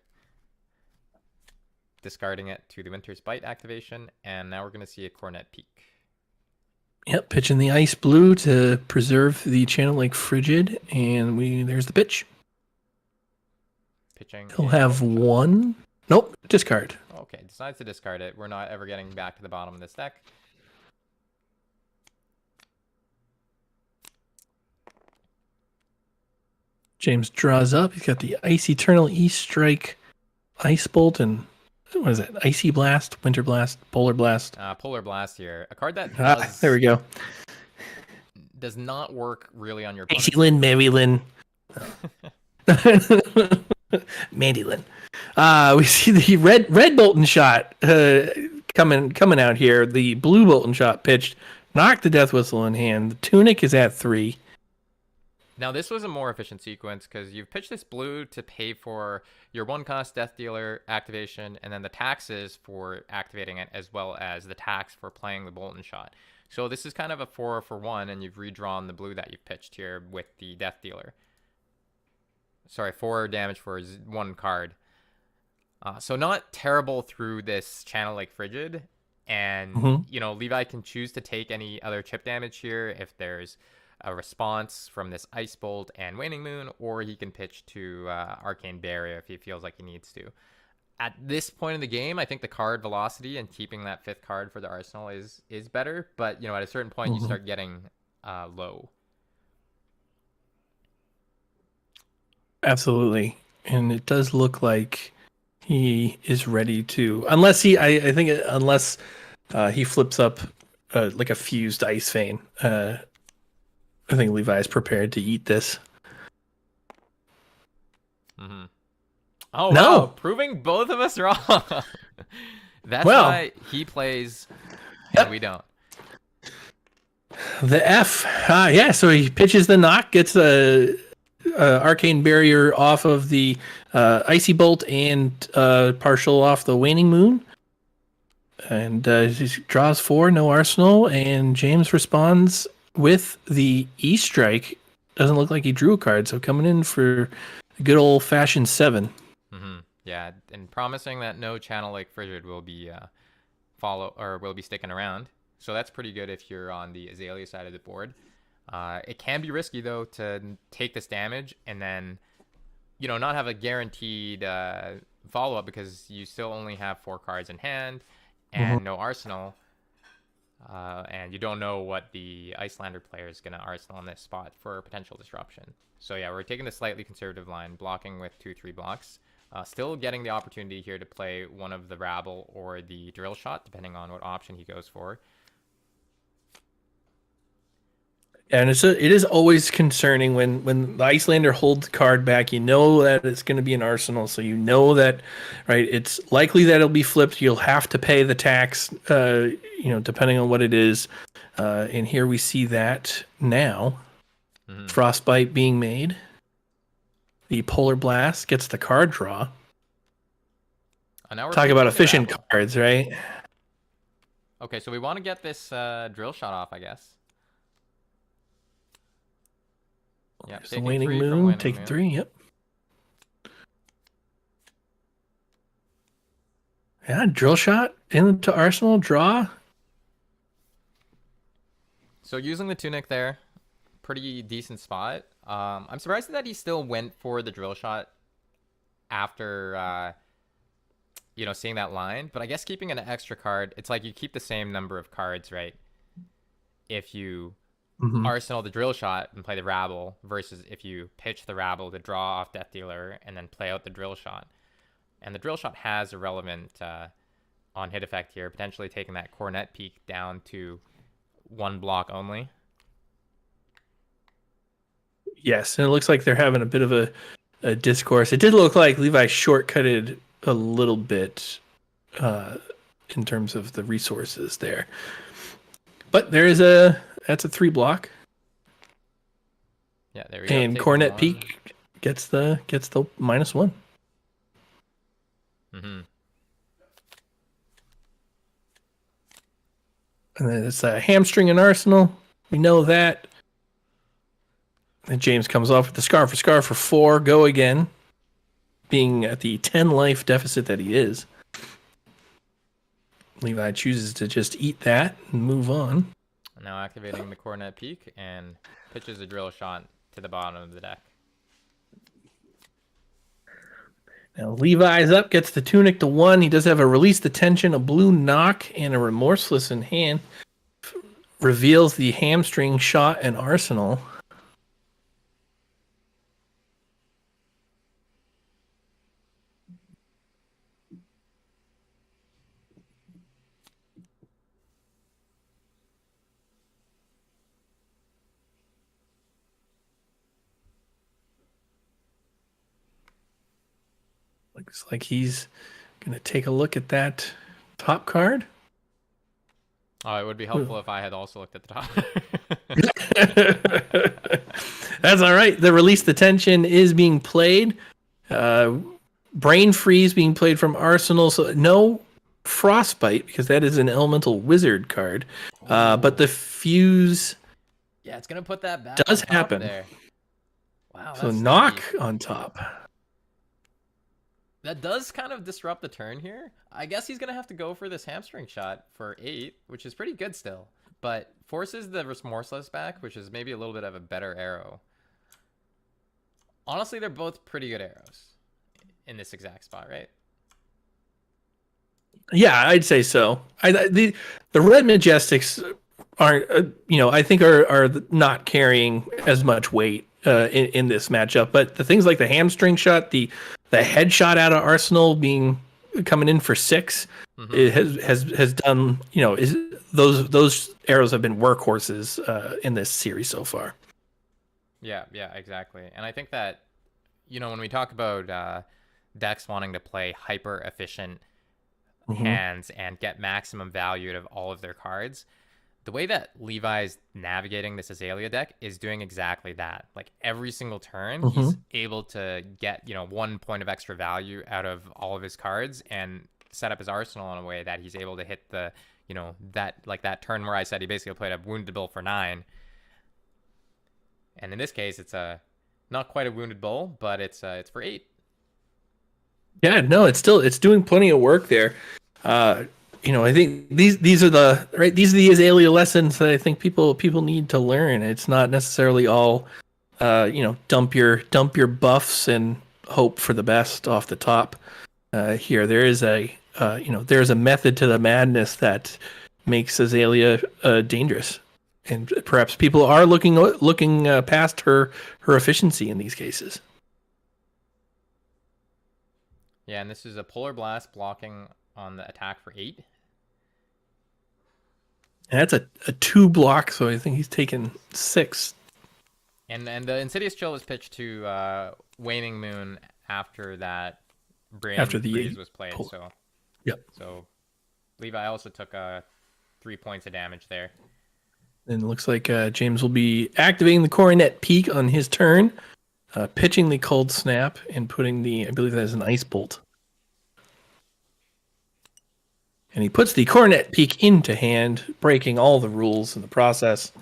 Discarding it to the Winter's Bite activation, and now we're going to see a Cornet Peak. Yep, pitching the ice blue to preserve the Channel Lake Frigid, and there's the pitch. Pitching. He'll have 1. Nope, discard. Okay, decides to discard it. We're not ever getting back to the bottom of this deck. James draws up. He's got the Ice Eternal East Strike, Ice Bolt, and what is it? Icy Blast, Winter Blast, Polar Blast. Polar Blast here. A card that there we go. Does not work really on your opponent. Iyslander, Maryland. Mandylin. We see the red Bolton shot coming out here. The blue Bolton shot pitched, knocked the death whistle in hand. The tunic is at 3. Now, this was a more efficient sequence because you've pitched this blue to pay for your 1-cost Death Dealer activation and then the taxes for activating it, as well as the tax for playing the Bolton shot. So this is kind of a 4 for 1, and you've redrawn the blue that you've pitched here with the Death Dealer. Sorry, 4 damage for 1 card. So not terrible through this Channel Lake Frigid. And, Levi can choose to take any other chip damage here if there's a response from this Ice Bolt and Waning Moon, or he can pitch to Arcane Barrier if he feels like he needs to. At this point in the game, I think the card velocity and keeping that 5th card for the arsenal is better, but at a certain point you start getting low. Absolutely. And it does look like he is ready to, unless he flips up like a fused Ice Vein. I think Levi is prepared to eat this. Oh wow, No. proving both of us wrong. That's Well, why he plays and yep. we don't. The F. Yeah, so he pitches the knock, gets a arcane barrier off of the icy bolt and partial off the waning moon, and he draws 4, no arsenal, and James responds with the E strike. Doesn't look like he drew a card, so coming in for a good old fashioned 7. Yeah, and promising that no channel like Frigid will be will be sticking around. So that's pretty good if you're on the Azalea side of the board. It can be risky though to take this damage and then, not have a guaranteed follow up because you still only have 4 cards in hand and no arsenal. And you don't know what the Iyslander player is going to arsenal on this spot for potential disruption. So yeah, we're taking the slightly conservative line, blocking with 2-3 blocks. Still getting the opportunity here to play one of the Rabble or the Drill Shot, depending on what option he goes for. And it is always concerning when the Iyslander holds the card back. You know that it's going to be an arsenal, so you know that, right? It's likely that it'll be flipped. You'll have to pay the tax, depending on what it is. And here we see that now. Frostbite being made. The Polar Blast gets the card draw. Now we're Talk about efficient cards, right? Okay, so we want to get this Drill Shot off, I guess. Yeah, the Waning Moon, take 3, yep. Yeah, Drill Shot into Arsenal, draw. So using the Tunic there, pretty decent spot. I'm surprised that he still went for the Drill Shot after, seeing that line. But I guess keeping an extra card, it's like you keep the same number of cards, right? If you arsenal the Drill Shot and play the Rabble versus if you pitch the Rabble to draw off Death Dealer and then play out the Drill Shot. And the Drill Shot has a relevant on-hit effect here, potentially taking that Cornet Peak down to 1 block only. Yes, and it looks like they're having a bit of a discourse. It did look like Levi shortcutted a little bit in terms of the resources there. But that's a 3 block. Yeah, there we go. And Cornet Peak gets the -1. And then it's a hamstring and arsenal. We know that. And James comes off with the Scar for 4. Go again. Being at the 10 life deficit that he is. Levi chooses to just eat that and move on. Now activating the Cornet Peak and pitches a Drill Shot to the bottom of the deck. Now Levi's up, gets the Tunic to 1. He does have a Release the Tension, a blue knock, and a Remorseless in hand. Reveals the hamstring, shot, and arsenal. Looks like he's going to take a look at that top card. Oh, it would be helpful if I had also looked at the top. That's all right. The Release the Tension is being played. Brain Freeze being played from Arsenal. So no Frostbite because that is an Elemental Wizard card. But the Fuse... Yeah, it's going to put that back does happen. There. Wow, so knock on top. That does kind of disrupt the turn here. I guess he's going to have to go for this hamstring shot for 8, which is pretty good still. But forces the Remorseless back, which is maybe a little bit of a better arrow. Honestly, they're both pretty good arrows in this exact spot, right? Yeah, I'd say so. The Red Majestics aren't, I think are not carrying as much weight in this matchup. But the things like the hamstring shot, the headshot out of Arsenal coming in for 6, it has done, those arrows have been workhorses in this series so far. Yeah, exactly. And I think that, when we talk about decks wanting to play hyper efficient Hmm. hands and get maximum value out of all of their cards. The way that Levi's navigating this Azalea deck is doing exactly that. Like every single turn, Hmm. he's able to get, 1 point of extra value out of all of his cards and set up his arsenal in a way that he's able to hit the, that turn where I said he basically played a Wounded Bull for 9. And in this case, it's not quite a Wounded Bull, but it's for 8. Yeah, no, it's doing plenty of work there. Uh, I think these are the Azalea lessons that I think people need to learn. It's not necessarily all dump your buffs and hope for the best off the top. Here there is there's a method to the madness that makes Azalea dangerous, and perhaps people are looking past her efficiency in these cases. Yeah, and this is a Polar Blast blocking on the attack for 8. And that's a 2 block, so I think he's taken 6. And the Insidious Chill was pitched to Waning Moon after that After Brain the Freeze was played. pull. So Yep. so Levi also took 3 points of damage there. And it looks like James will be activating the Coronet Peak on his turn, pitching the Cold Snap, and putting I believe that is an Ice Bolt. And he puts the Coronet Peak into hand, breaking all the rules in the process.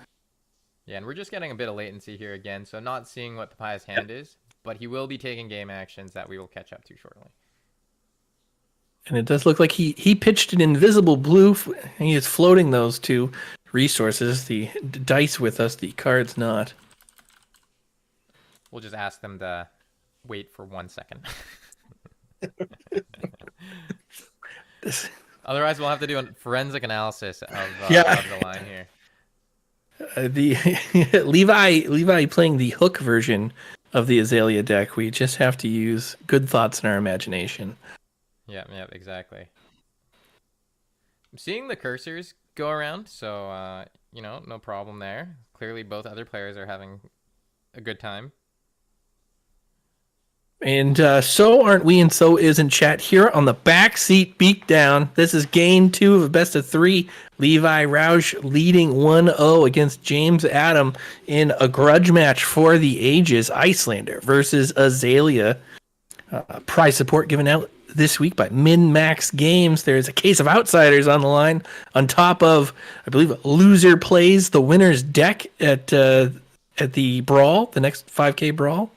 Yeah, and we're just getting a bit of latency here again, so not seeing what Papayah's hand is, but he will be taking game actions that we will catch up to shortly. And it does look like he pitched an invisible blue, and he is floating those 2 resources, the dice with us, the cards not. We'll just ask them to wait for 1 second. Otherwise, we'll have to do a forensic analysis of the line here. The Levi playing the hook version of the Azalea deck. We just have to use good thoughts in our imagination. Yeah, exactly. I'm seeing the cursors go around, so no problem there. Clearly, both other players are having a good time. And so aren't we, and so isn't chat here on the Backseat Beatdown. This is game 2 of a best of 3. Levi Rauch leading 1-0 against James Adam in a grudge match for the ages. Iyslander versus Azalea. Prize support given out this week by Min Max Games. There's a case of outsiders on the line, on top of, I believe, loser plays the winner's deck at the brawl, the next 5K brawl.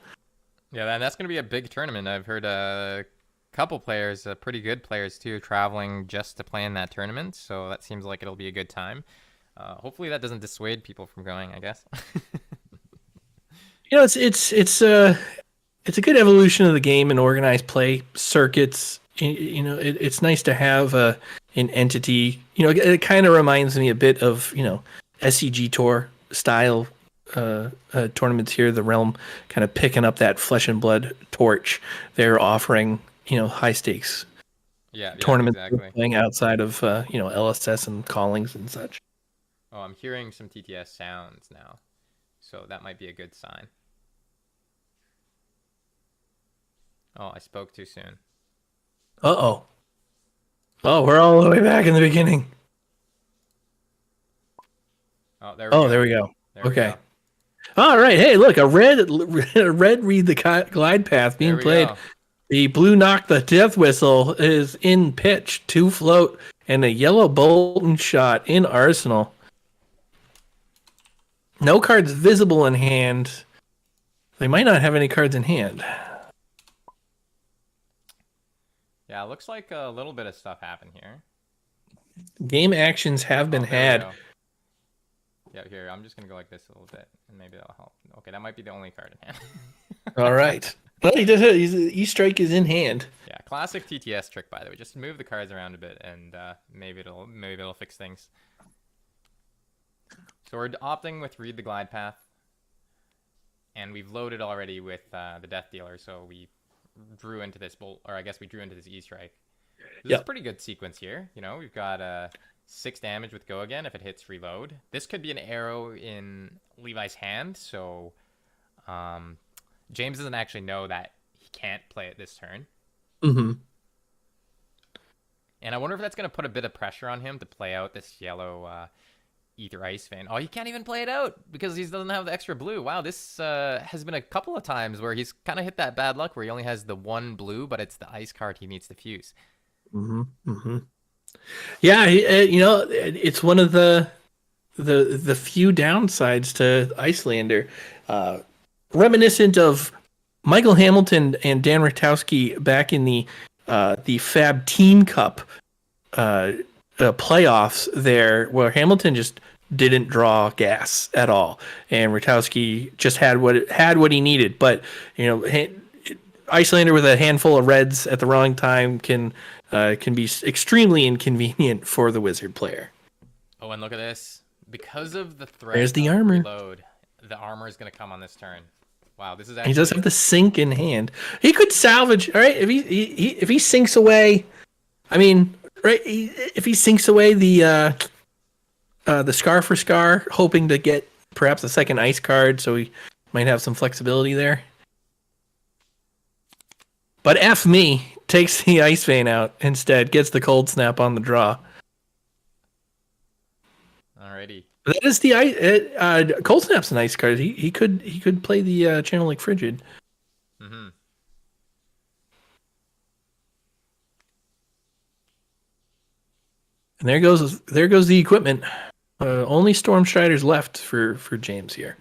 Yeah, and that's going to be a big tournament. I've heard a couple players, pretty good players too, traveling just to play in that tournament. So that seems like it'll be a good time. Hopefully that doesn't dissuade people from going, I guess. It's a good evolution of the game and organized play circuits. It's nice to have an entity. It kind of reminds me a bit of SCG Tour style tournaments here. The Realm kind of picking up that flesh and blood torch. They're offering high stakes tournaments, exactly. playing outside of LSS and callings and such. Oh, I'm hearing some TTS sounds now, so that might be a good sign. Oh, I spoke too soon. Oh, we're all the way back in the beginning. Oh, there we go. There we go. There we Okay. go. All right. Hey, look, a red read the glide path being played. Go. The blue knock the death whistle is in pitch, 2 float, and a yellow Bolton shot in arsenal. No cards visible in hand. They might not have any cards in hand. Yeah, it looks like a little bit of stuff happened here. Game actions have been had. Yeah, here, I'm just going to go like this a little bit, and maybe that'll help. Okay, that might be the only card in hand. All right. Well, he does. E-strike is in hand. Yeah, classic TTS trick, by the way. Just move the cards around a bit, and maybe it'll fix things. So we're opting with Read the Glide Path, and we've loaded already with the Death Dealer, so we drew into this bolt, or I guess we drew into this E-strike. This is a pretty good sequence here. We've got 6 damage with Go Again if it hits reload. This could be an arrow in Levi's hand, so James doesn't actually know that he can't play it this turn. Mm-hmm. And I wonder if that's going to put a bit of pressure on him to play out this yellow Ether Ice Vein. Oh, he can't even play it out because he doesn't have the extra blue. Wow, this has been a couple of times where he's kind of hit that bad luck where he only has the one blue, but it's the ice card he needs to fuse. Mm-hmm. Mm-hmm. Yeah, it's one of the few downsides to Iyslander, uh, reminiscent of Michael Hamilton and Dan Rutowski back in the Fab Team Cup uh, playoffs there, where Hamilton just didn't draw gas at all, and Rutowski just had what he needed. But you know, Iyslander with a handful of reds at the wrong time can be extremely inconvenient for the wizard player. Oh, and look at this. Because of the threat There's the of armor. reload, the armor is going to come on this turn. Wow, this is He does actually. have the sink in hand. He could salvage. All right, if he sinks away, I mean, right? If he sinks away the scar for scar, hoping to get perhaps a second ice card, so he might have some flexibility there. But F me takes the ice vein out instead, gets the cold snap on the draw. Alrighty. That is the cold snap's an ice card. He could play the channel like frigid. Mm-hmm. And there goes the equipment. Only Storm Striders left for James here.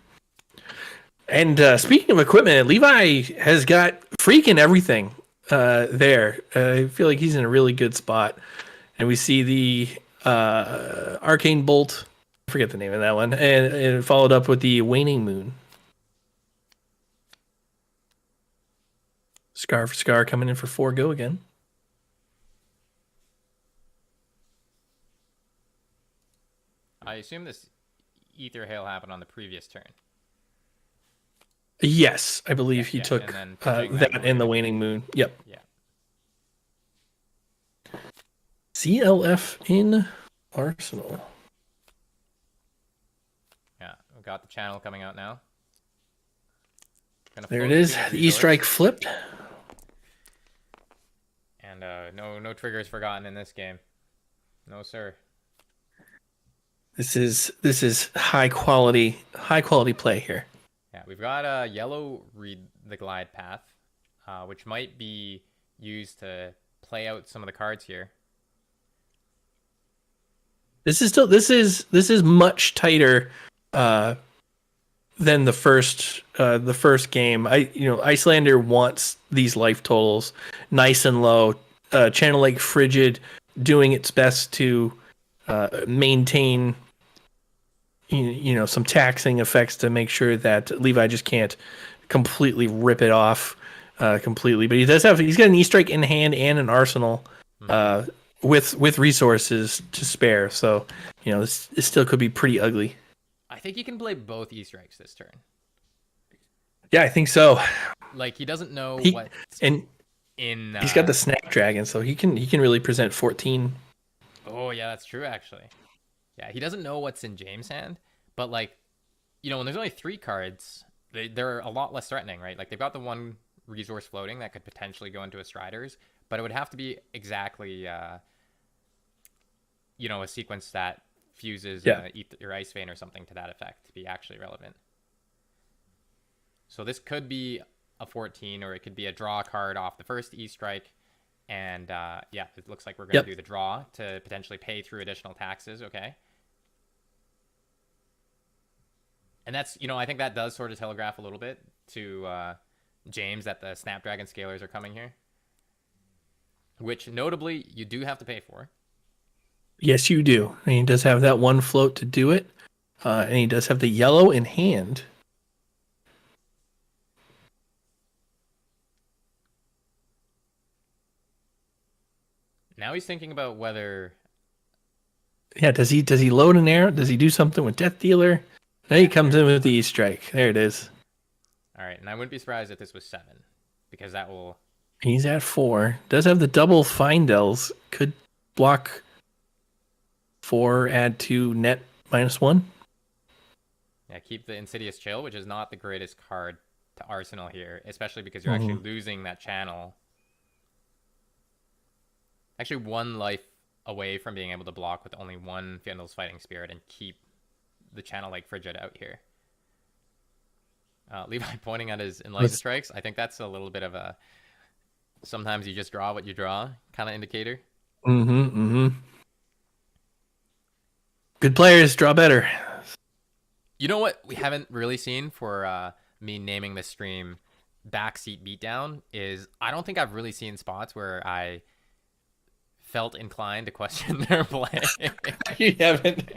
And speaking of equipment, Levi has got freaking everything there. I feel like he's in a really good spot. And we see the Arcane Bolt. I forget the name of that one. And followed up with the Waning Moon. Scar for Scar coming in for 4 go again. I assume this Ether Hail happened on the previous turn. Yes, I believe he Yeah, took and then that in the Waning Moon. Yep. Yeah. CLF in Arsenal. Yeah, we got the channel coming out now. There it is. The E-Strike flipped. And no triggers forgotten in this game. No, sir. This is high quality play here. Yeah, we've got a yellow read the glide path, which might be used to play out some of the cards here. This is much tighter than the first game. Iyslander wants these life totals nice and low. Channel Lake Frigid doing its best to maintain some taxing effects to make sure that Levi just can't completely rip it off completely. But he's got an E-Strike in hand and an arsenal with resources to spare. So this still could be pretty ugly. I think he can play both E-Strikes this turn. Yeah, I think so. Like he doesn't know what and in he's got the Snapdragon, so he can really present 14. Oh yeah, that's true actually. Yeah, he doesn't know what's in James' hand, but like, when there's only 3 cards, they're a lot less threatening, right? Like they've got the one resource floating that could potentially go into a Striders, but it would have to be exactly, a sequence that fuses your Ice Vein or something to that effect to be actually relevant. So this could be a 14, or it could be a draw card off the first E-Strike. And it looks like we're going to do the draw to potentially pay through additional taxes. Okay. And that's, I think that does sort of telegraph a little bit to James that the Snapdragon Scalers are coming here. Which, notably, you do have to pay for. Yes, you do. And he does have that one float to do it. And he does have the yellow in hand. Now he's thinking about whether. Yeah, does he load an arrow? Does he do something with Death Dealer? Now he comes in with the E-Strike. There it is. All right, and I wouldn't be surprised if this was 7, because that will. He's at 4. Does have the double Findels. Could block 4, add 2, net -1. Yeah, keep the Insidious Chill, which is not the greatest card to Arsenal here, especially because you're actually losing that channel. Actually, one life away from being able to block with only one Fyendal's Fighting Spirit and keep the channel like Frigid out here. Levi pointing at his Enlightened Strikes. I think that's a little bit of a sometimes you just draw what you draw kind of indicator. Good players draw better. You know what we haven't really seen for me naming this stream Backseat Beatdown is I don't think I've really seen spots where I felt inclined to question their play. You haven't.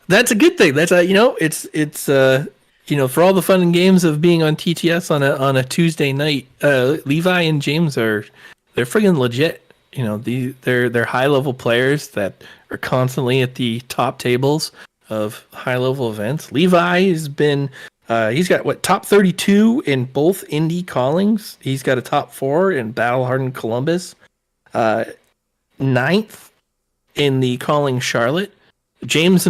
That's a good thing. That's it's for all the fun and games of being on TTS on a Tuesday night. Levi and James they're friggin' legit. They're high level players that are constantly at the top tables of high level events. Levi has been he's got top 32 in both indie callings. He's got a top 4 in Battle Hardened Columbus, 9th in the calling Charlotte. James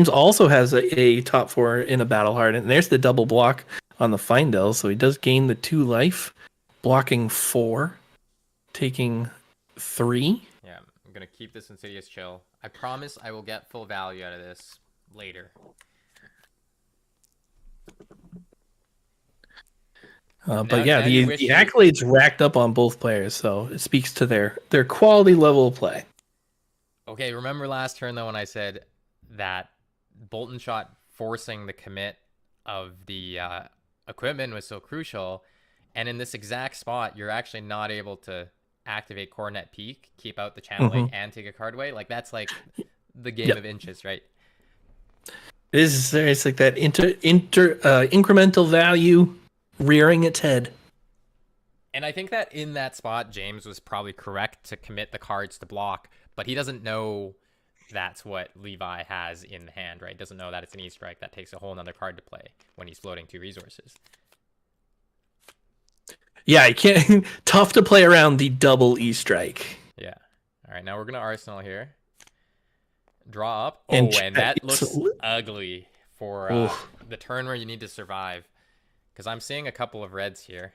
also has a top 4 in a Battle Hardened, and there's the double block on the Fyendal, so he does gain the 2 life, blocking 4, taking 3. Yeah, I'm gonna keep this Insidious chill. I promise I will get full value out of this later. But yeah, the accolades racked up on both players, so it speaks to their quality level of play. Okay, remember last turn though when I said that Bolton shot forcing the commit of the equipment was so crucial, and in this exact spot you're actually not able to activate Coronet Peak, keep out the channeling, and take a card away. Like that's like the game of inches, right? It's like that incremental value rearing its head. And I think that in that spot, James was probably correct to commit the cards to block, but he doesn't know that's what Levi has in hand, right? Doesn't know that it's an E-Strike that takes a whole nother card to play when he's floating 2 resources. Yeah, I can't. Tough to play around the double E-Strike. Yeah. All right, now we're going to Arsenal here. Draw up. Oh, and that looks ugly for the turn where you need to survive. Because I'm seeing a couple of reds here.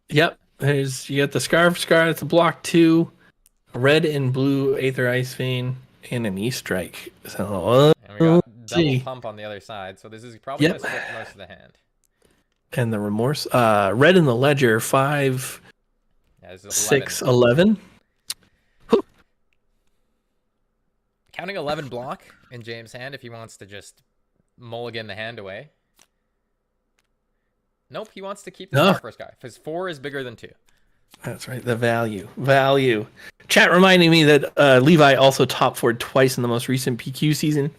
Yep. You got the Scarf Scar, that's a block 2. Red and blue Aether Ice Vein, and an E-Strike. So, and we got double pump on the other side. So this is probably going to split most of the hand. And the Remorse. Red in the Ledger, 5, 6, 11. Counting 11 block in James' hand if he wants to just mulligan the hand away. Nope, he wants to keep the first guy because 4 is bigger than 2. That's right, the value. Chat reminding me that Levi also top 4'd twice in the most recent PQ season.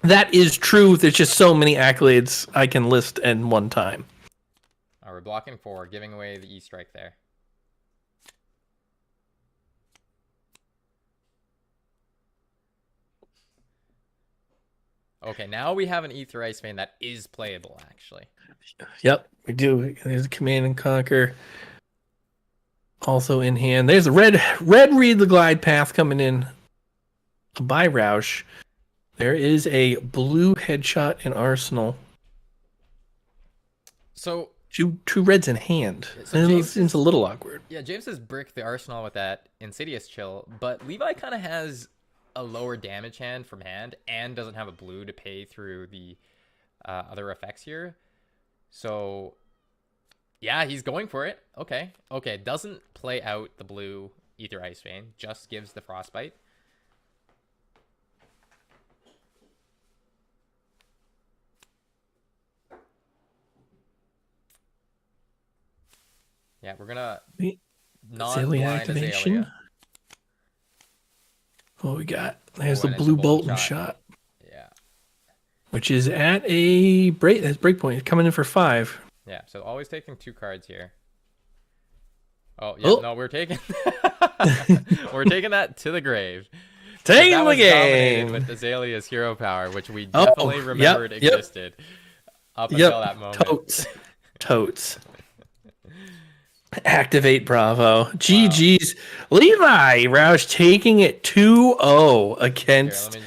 That is true. There's just so many accolades I can list in one time. Oh, we're blocking 4, giving away the E-Strike there. Okay, now we have an Aether Ice Vein that is playable, actually. Yep, we do. There's a Command and Conquer also in hand. There's a red Read the Glide Path coming in by Rauch. There is a blue Headshot in Arsenal. So two reds in hand. So it seems a little awkward. Yeah, James has bricked the Arsenal with that Insidious Chill, but Levi kind of has a lower damage hand from hand and doesn't have a blue to pay through the other effects here. So yeah, he's going for it. Okay, doesn't play out the blue Aether Ice Vein, just gives the Frostbite. Yeah, we're gonna non-blind Azalea. What we got? There's the blue Bolton shot. Yeah. Which is at a breakpoint. It's coming in for 5. Yeah, so always taking 2 cards here. Oh, yeah, no, we're taking we're taking that to the grave. Taking the game with Azalea's hero power, which we definitely remembered existed up until that moment. Totes. Activate Bravo. GG's. Levi Rauch taking it 2-0 against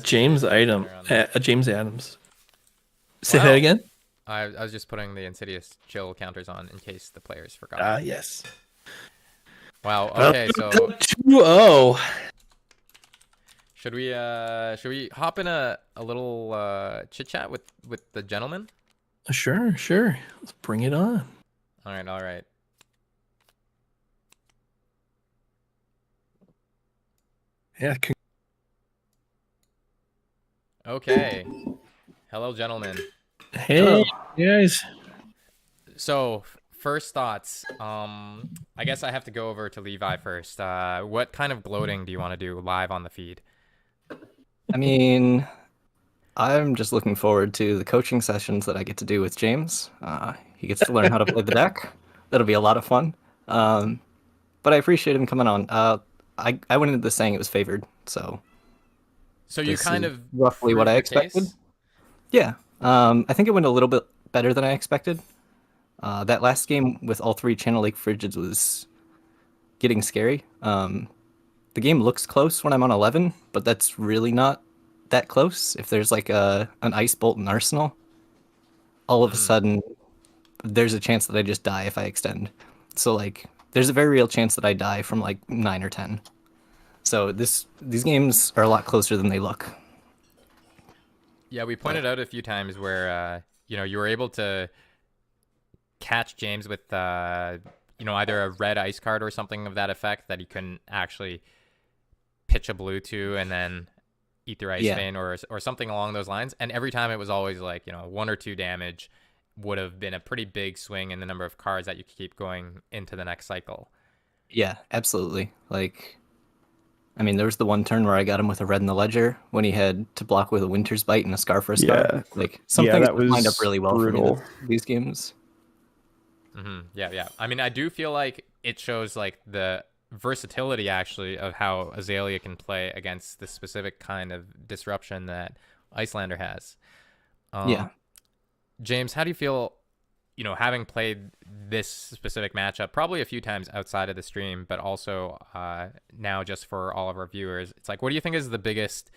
James Adams. Say that again. I was just putting the Insidious chill counters on in case the players forgot. Yes. Wow. Okay, so 2-0. should we hop in a little chit chat with the gentleman? Sure. Let's bring it on. All right, all right. Yeah. Okay. Hello, gentlemen. Hey, Hello. guys. So, first thoughts. I guess I have to go over to Levi first. What kind of gloating do you want to do live on the feed? I mean, I'm just looking forward to the coaching sessions that I get to do with James. He gets to learn how to play the deck. That'll be a lot of fun. But I appreciate him coming on. I went into this saying it was favored, so So you this kind is of roughly what proved I your expected. case? Yeah. I think it went a little bit better than I expected. That last game with all three Channel Lake Frigids was getting scary. The game looks close when I'm on 11, but that's really not that close. If there's like an Ice Bolt and Arsenal, all of a sudden there's a chance that I just die if I extend. So like there's a very real chance that I die from like 9 or 10. So these games are a lot closer than they look. Yeah, we pointed out a few times where you were able to catch James with either a red ice card or something of that effect that he couldn't actually pitch a blue to and then eat their ice Yeah. vein or something along those lines. And every time it was always like, 1 or 2 damage would have been a pretty big swing in the number of cards that you could keep going into the next cycle. Yeah, absolutely. Like, I mean, there was the one turn where I got him with a red in the ledger when he had to block with a Winter's Bite and a Scar for a Scar. Yeah. Like, some Yeah, things that lined up was really well brutal. for me these games. Yeah. I mean, I do feel like it shows like the versatility actually of how Azalea can play against the specific kind of disruption that Iyslander has. Yeah. James, how do you feel, having played this specific matchup probably a few times outside of the stream, but also now just for all of our viewers? It's like, what do you think is the biggest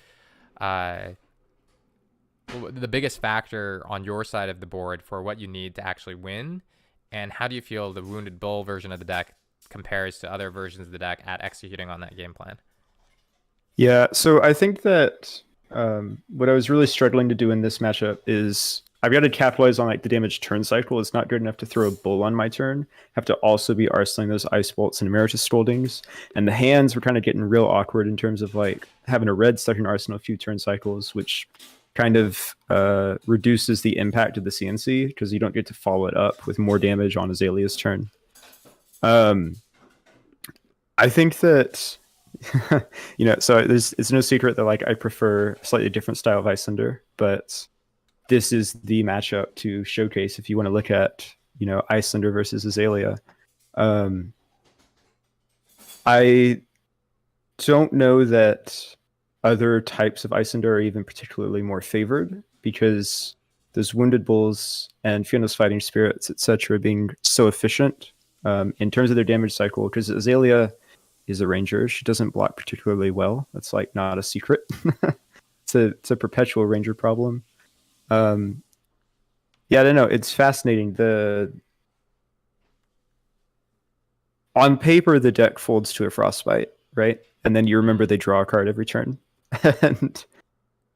factor on your side of the board for what you need to actually win? And how do you feel the Wounded Bull version of the deck compares to other versions of the deck at executing on that game plan? Yeah, so I think that what I was really struggling to do in this matchup is I've got to capitalize on like the damage turn cycle. It's not good enough to throw a bull on my turn. I have to also be arsenaling those ice bolts and emeritus scoldings. And the hands were kind of getting real awkward in terms of like having a red stuck in arsenal a few turn cycles, which kind of reduces the impact of the CNC because you don't get to follow it up with more damage on Azalea's turn. I think that so it's no secret that like I prefer a slightly different style of Iyslander, but this is the matchup to showcase if you want to look at Iyslander versus Azalea. I don't know that other types of Iyslander are even particularly more favored because those Wounded Bulls and Fiona's Fighting Spirits, etc., being so efficient in terms of their damage cycle, because Azalea is a ranger. She doesn't block particularly well. That's like not a secret. It's a perpetual ranger problem. Yeah, I don't know. It's fascinating. On paper, the deck folds to a Frostbite, right? And then you remember they draw a card every turn. And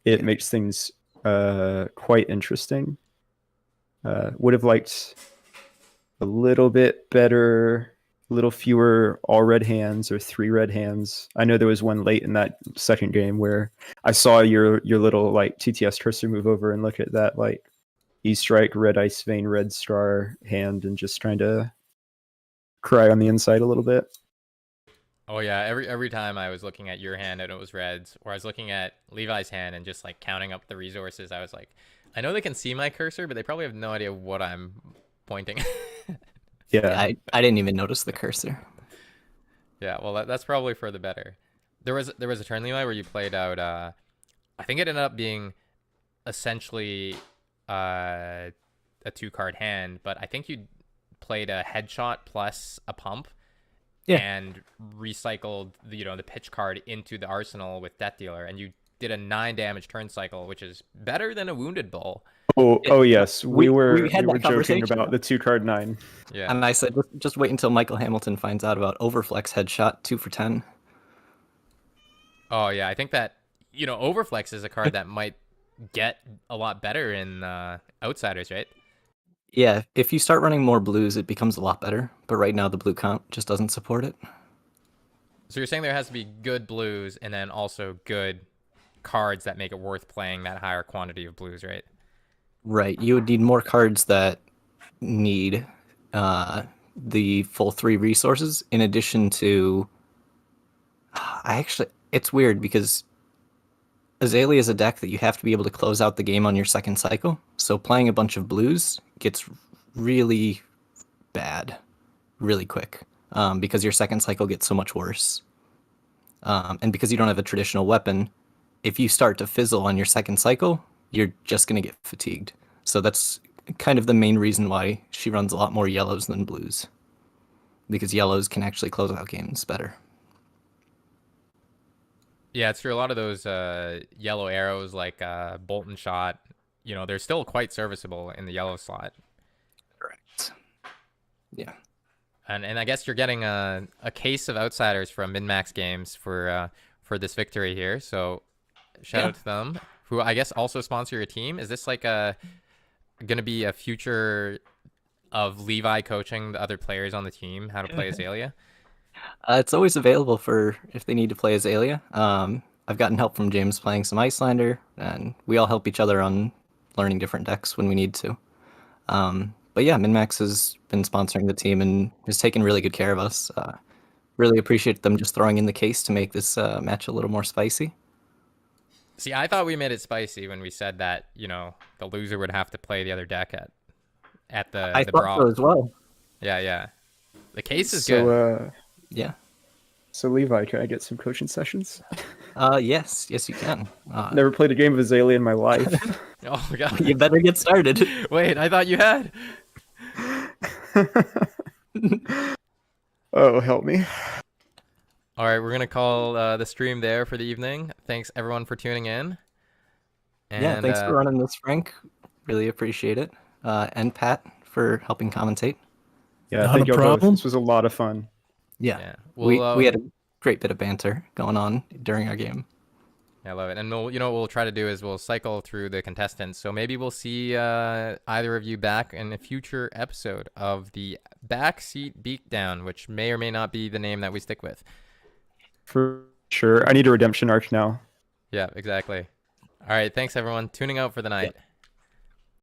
it makes things quite interesting. Would have liked a little bit better, a little fewer all red hands or 3 red hands. I know there was one late in that second game where I saw your little like TTS cursor move over and look at that like E-Strike, Red Ice Vein, Red Star hand and just trying to cry on the inside a little bit. Oh yeah, every time I was looking at your hand and it was reds, or I was looking at Levi's hand and just like counting up the resources, I was like, I know they can see my cursor, but they probably have no idea what I'm pointing. Yeah, I didn't even notice the cursor. Yeah, well that's probably for the better. There was a turn, Levi, where you played out I think it ended up being essentially a 2-card hand, but I think you played a headshot plus a pump. Yeah. And recycled the pitch card into the arsenal with Death Dealer, and you did a 9 damage turn cycle, which is better than a Wounded Bull. Oh yes, we were had that joking conversation. about the 2-card 9. Yeah. And I said, just wait until Michael Hamilton finds out about Overflex Headshot 2 for 10. Oh yeah, I think that Overflex is a card that might get a lot better in Outsiders, right? Yeah, if you start running more blues, it becomes a lot better. But right now, the blue count just doesn't support it. So you're saying there has to be good blues and then also good cards that make it worth playing that higher quantity of blues, right? Right, you would need more cards that need the full 3 resources in addition to... It's weird because Azalea is a deck that you have to be able to close out the game on your second cycle. So playing a bunch of blues gets really bad really quick because your second cycle gets so much worse. And because you don't have a traditional weapon, if you start to fizzle on your second cycle, you're just going to get fatigued. So that's kind of the main reason why she runs a lot more yellows than blues. Because yellows can actually close out games better. Yeah, it's true. A lot of those yellow arrows like Bolt and Shot, they're still quite serviceable in the yellow slot. Correct. Yeah. And I guess you're getting a case of Outsiders from MinMax Games for this victory here. So shout out to them, who I guess also sponsor your team. Is this like going to be a future of Levi coaching the other players on the team how to play Azalea? It's always available for if they need to play Azalea. I've gotten help from James playing some Iyslander, and we all help each other on learning different decks when we need to. But yeah, MinMax has been sponsoring the team and has taken really good care of us. Really appreciate them just throwing in the case to make this match a little more spicy. See, I thought we made it spicy when we said that, the loser would have to play the other deck at the I thought brawl. so as well. Yeah. The case is So good. Yeah. So Levi, can I get some coaching sessions? Yes, you can. Never played a game of Azalea in my life. Oh my god. You better get started. Wait, I thought you had. Oh, help me. All right, we're going to call the stream there for the evening. Thanks, everyone, for tuning in. And, yeah, thanks for running this, Frank. Really appreciate it. And Pat for helping commentate. Yeah, Not thank a you both. problem. This was a lot of fun. Yeah. We'll, we had a great bit of banter going on during our game. I love it. And what we'll try to do is we'll cycle through the contestants. So maybe we'll see either of you back in a future episode of the Backseat Beatdown, which may or may not be the name that we stick with. For sure. I need a redemption arc now. Yeah, exactly. All right. Thanks, everyone. Tuning out for the night. Yeah.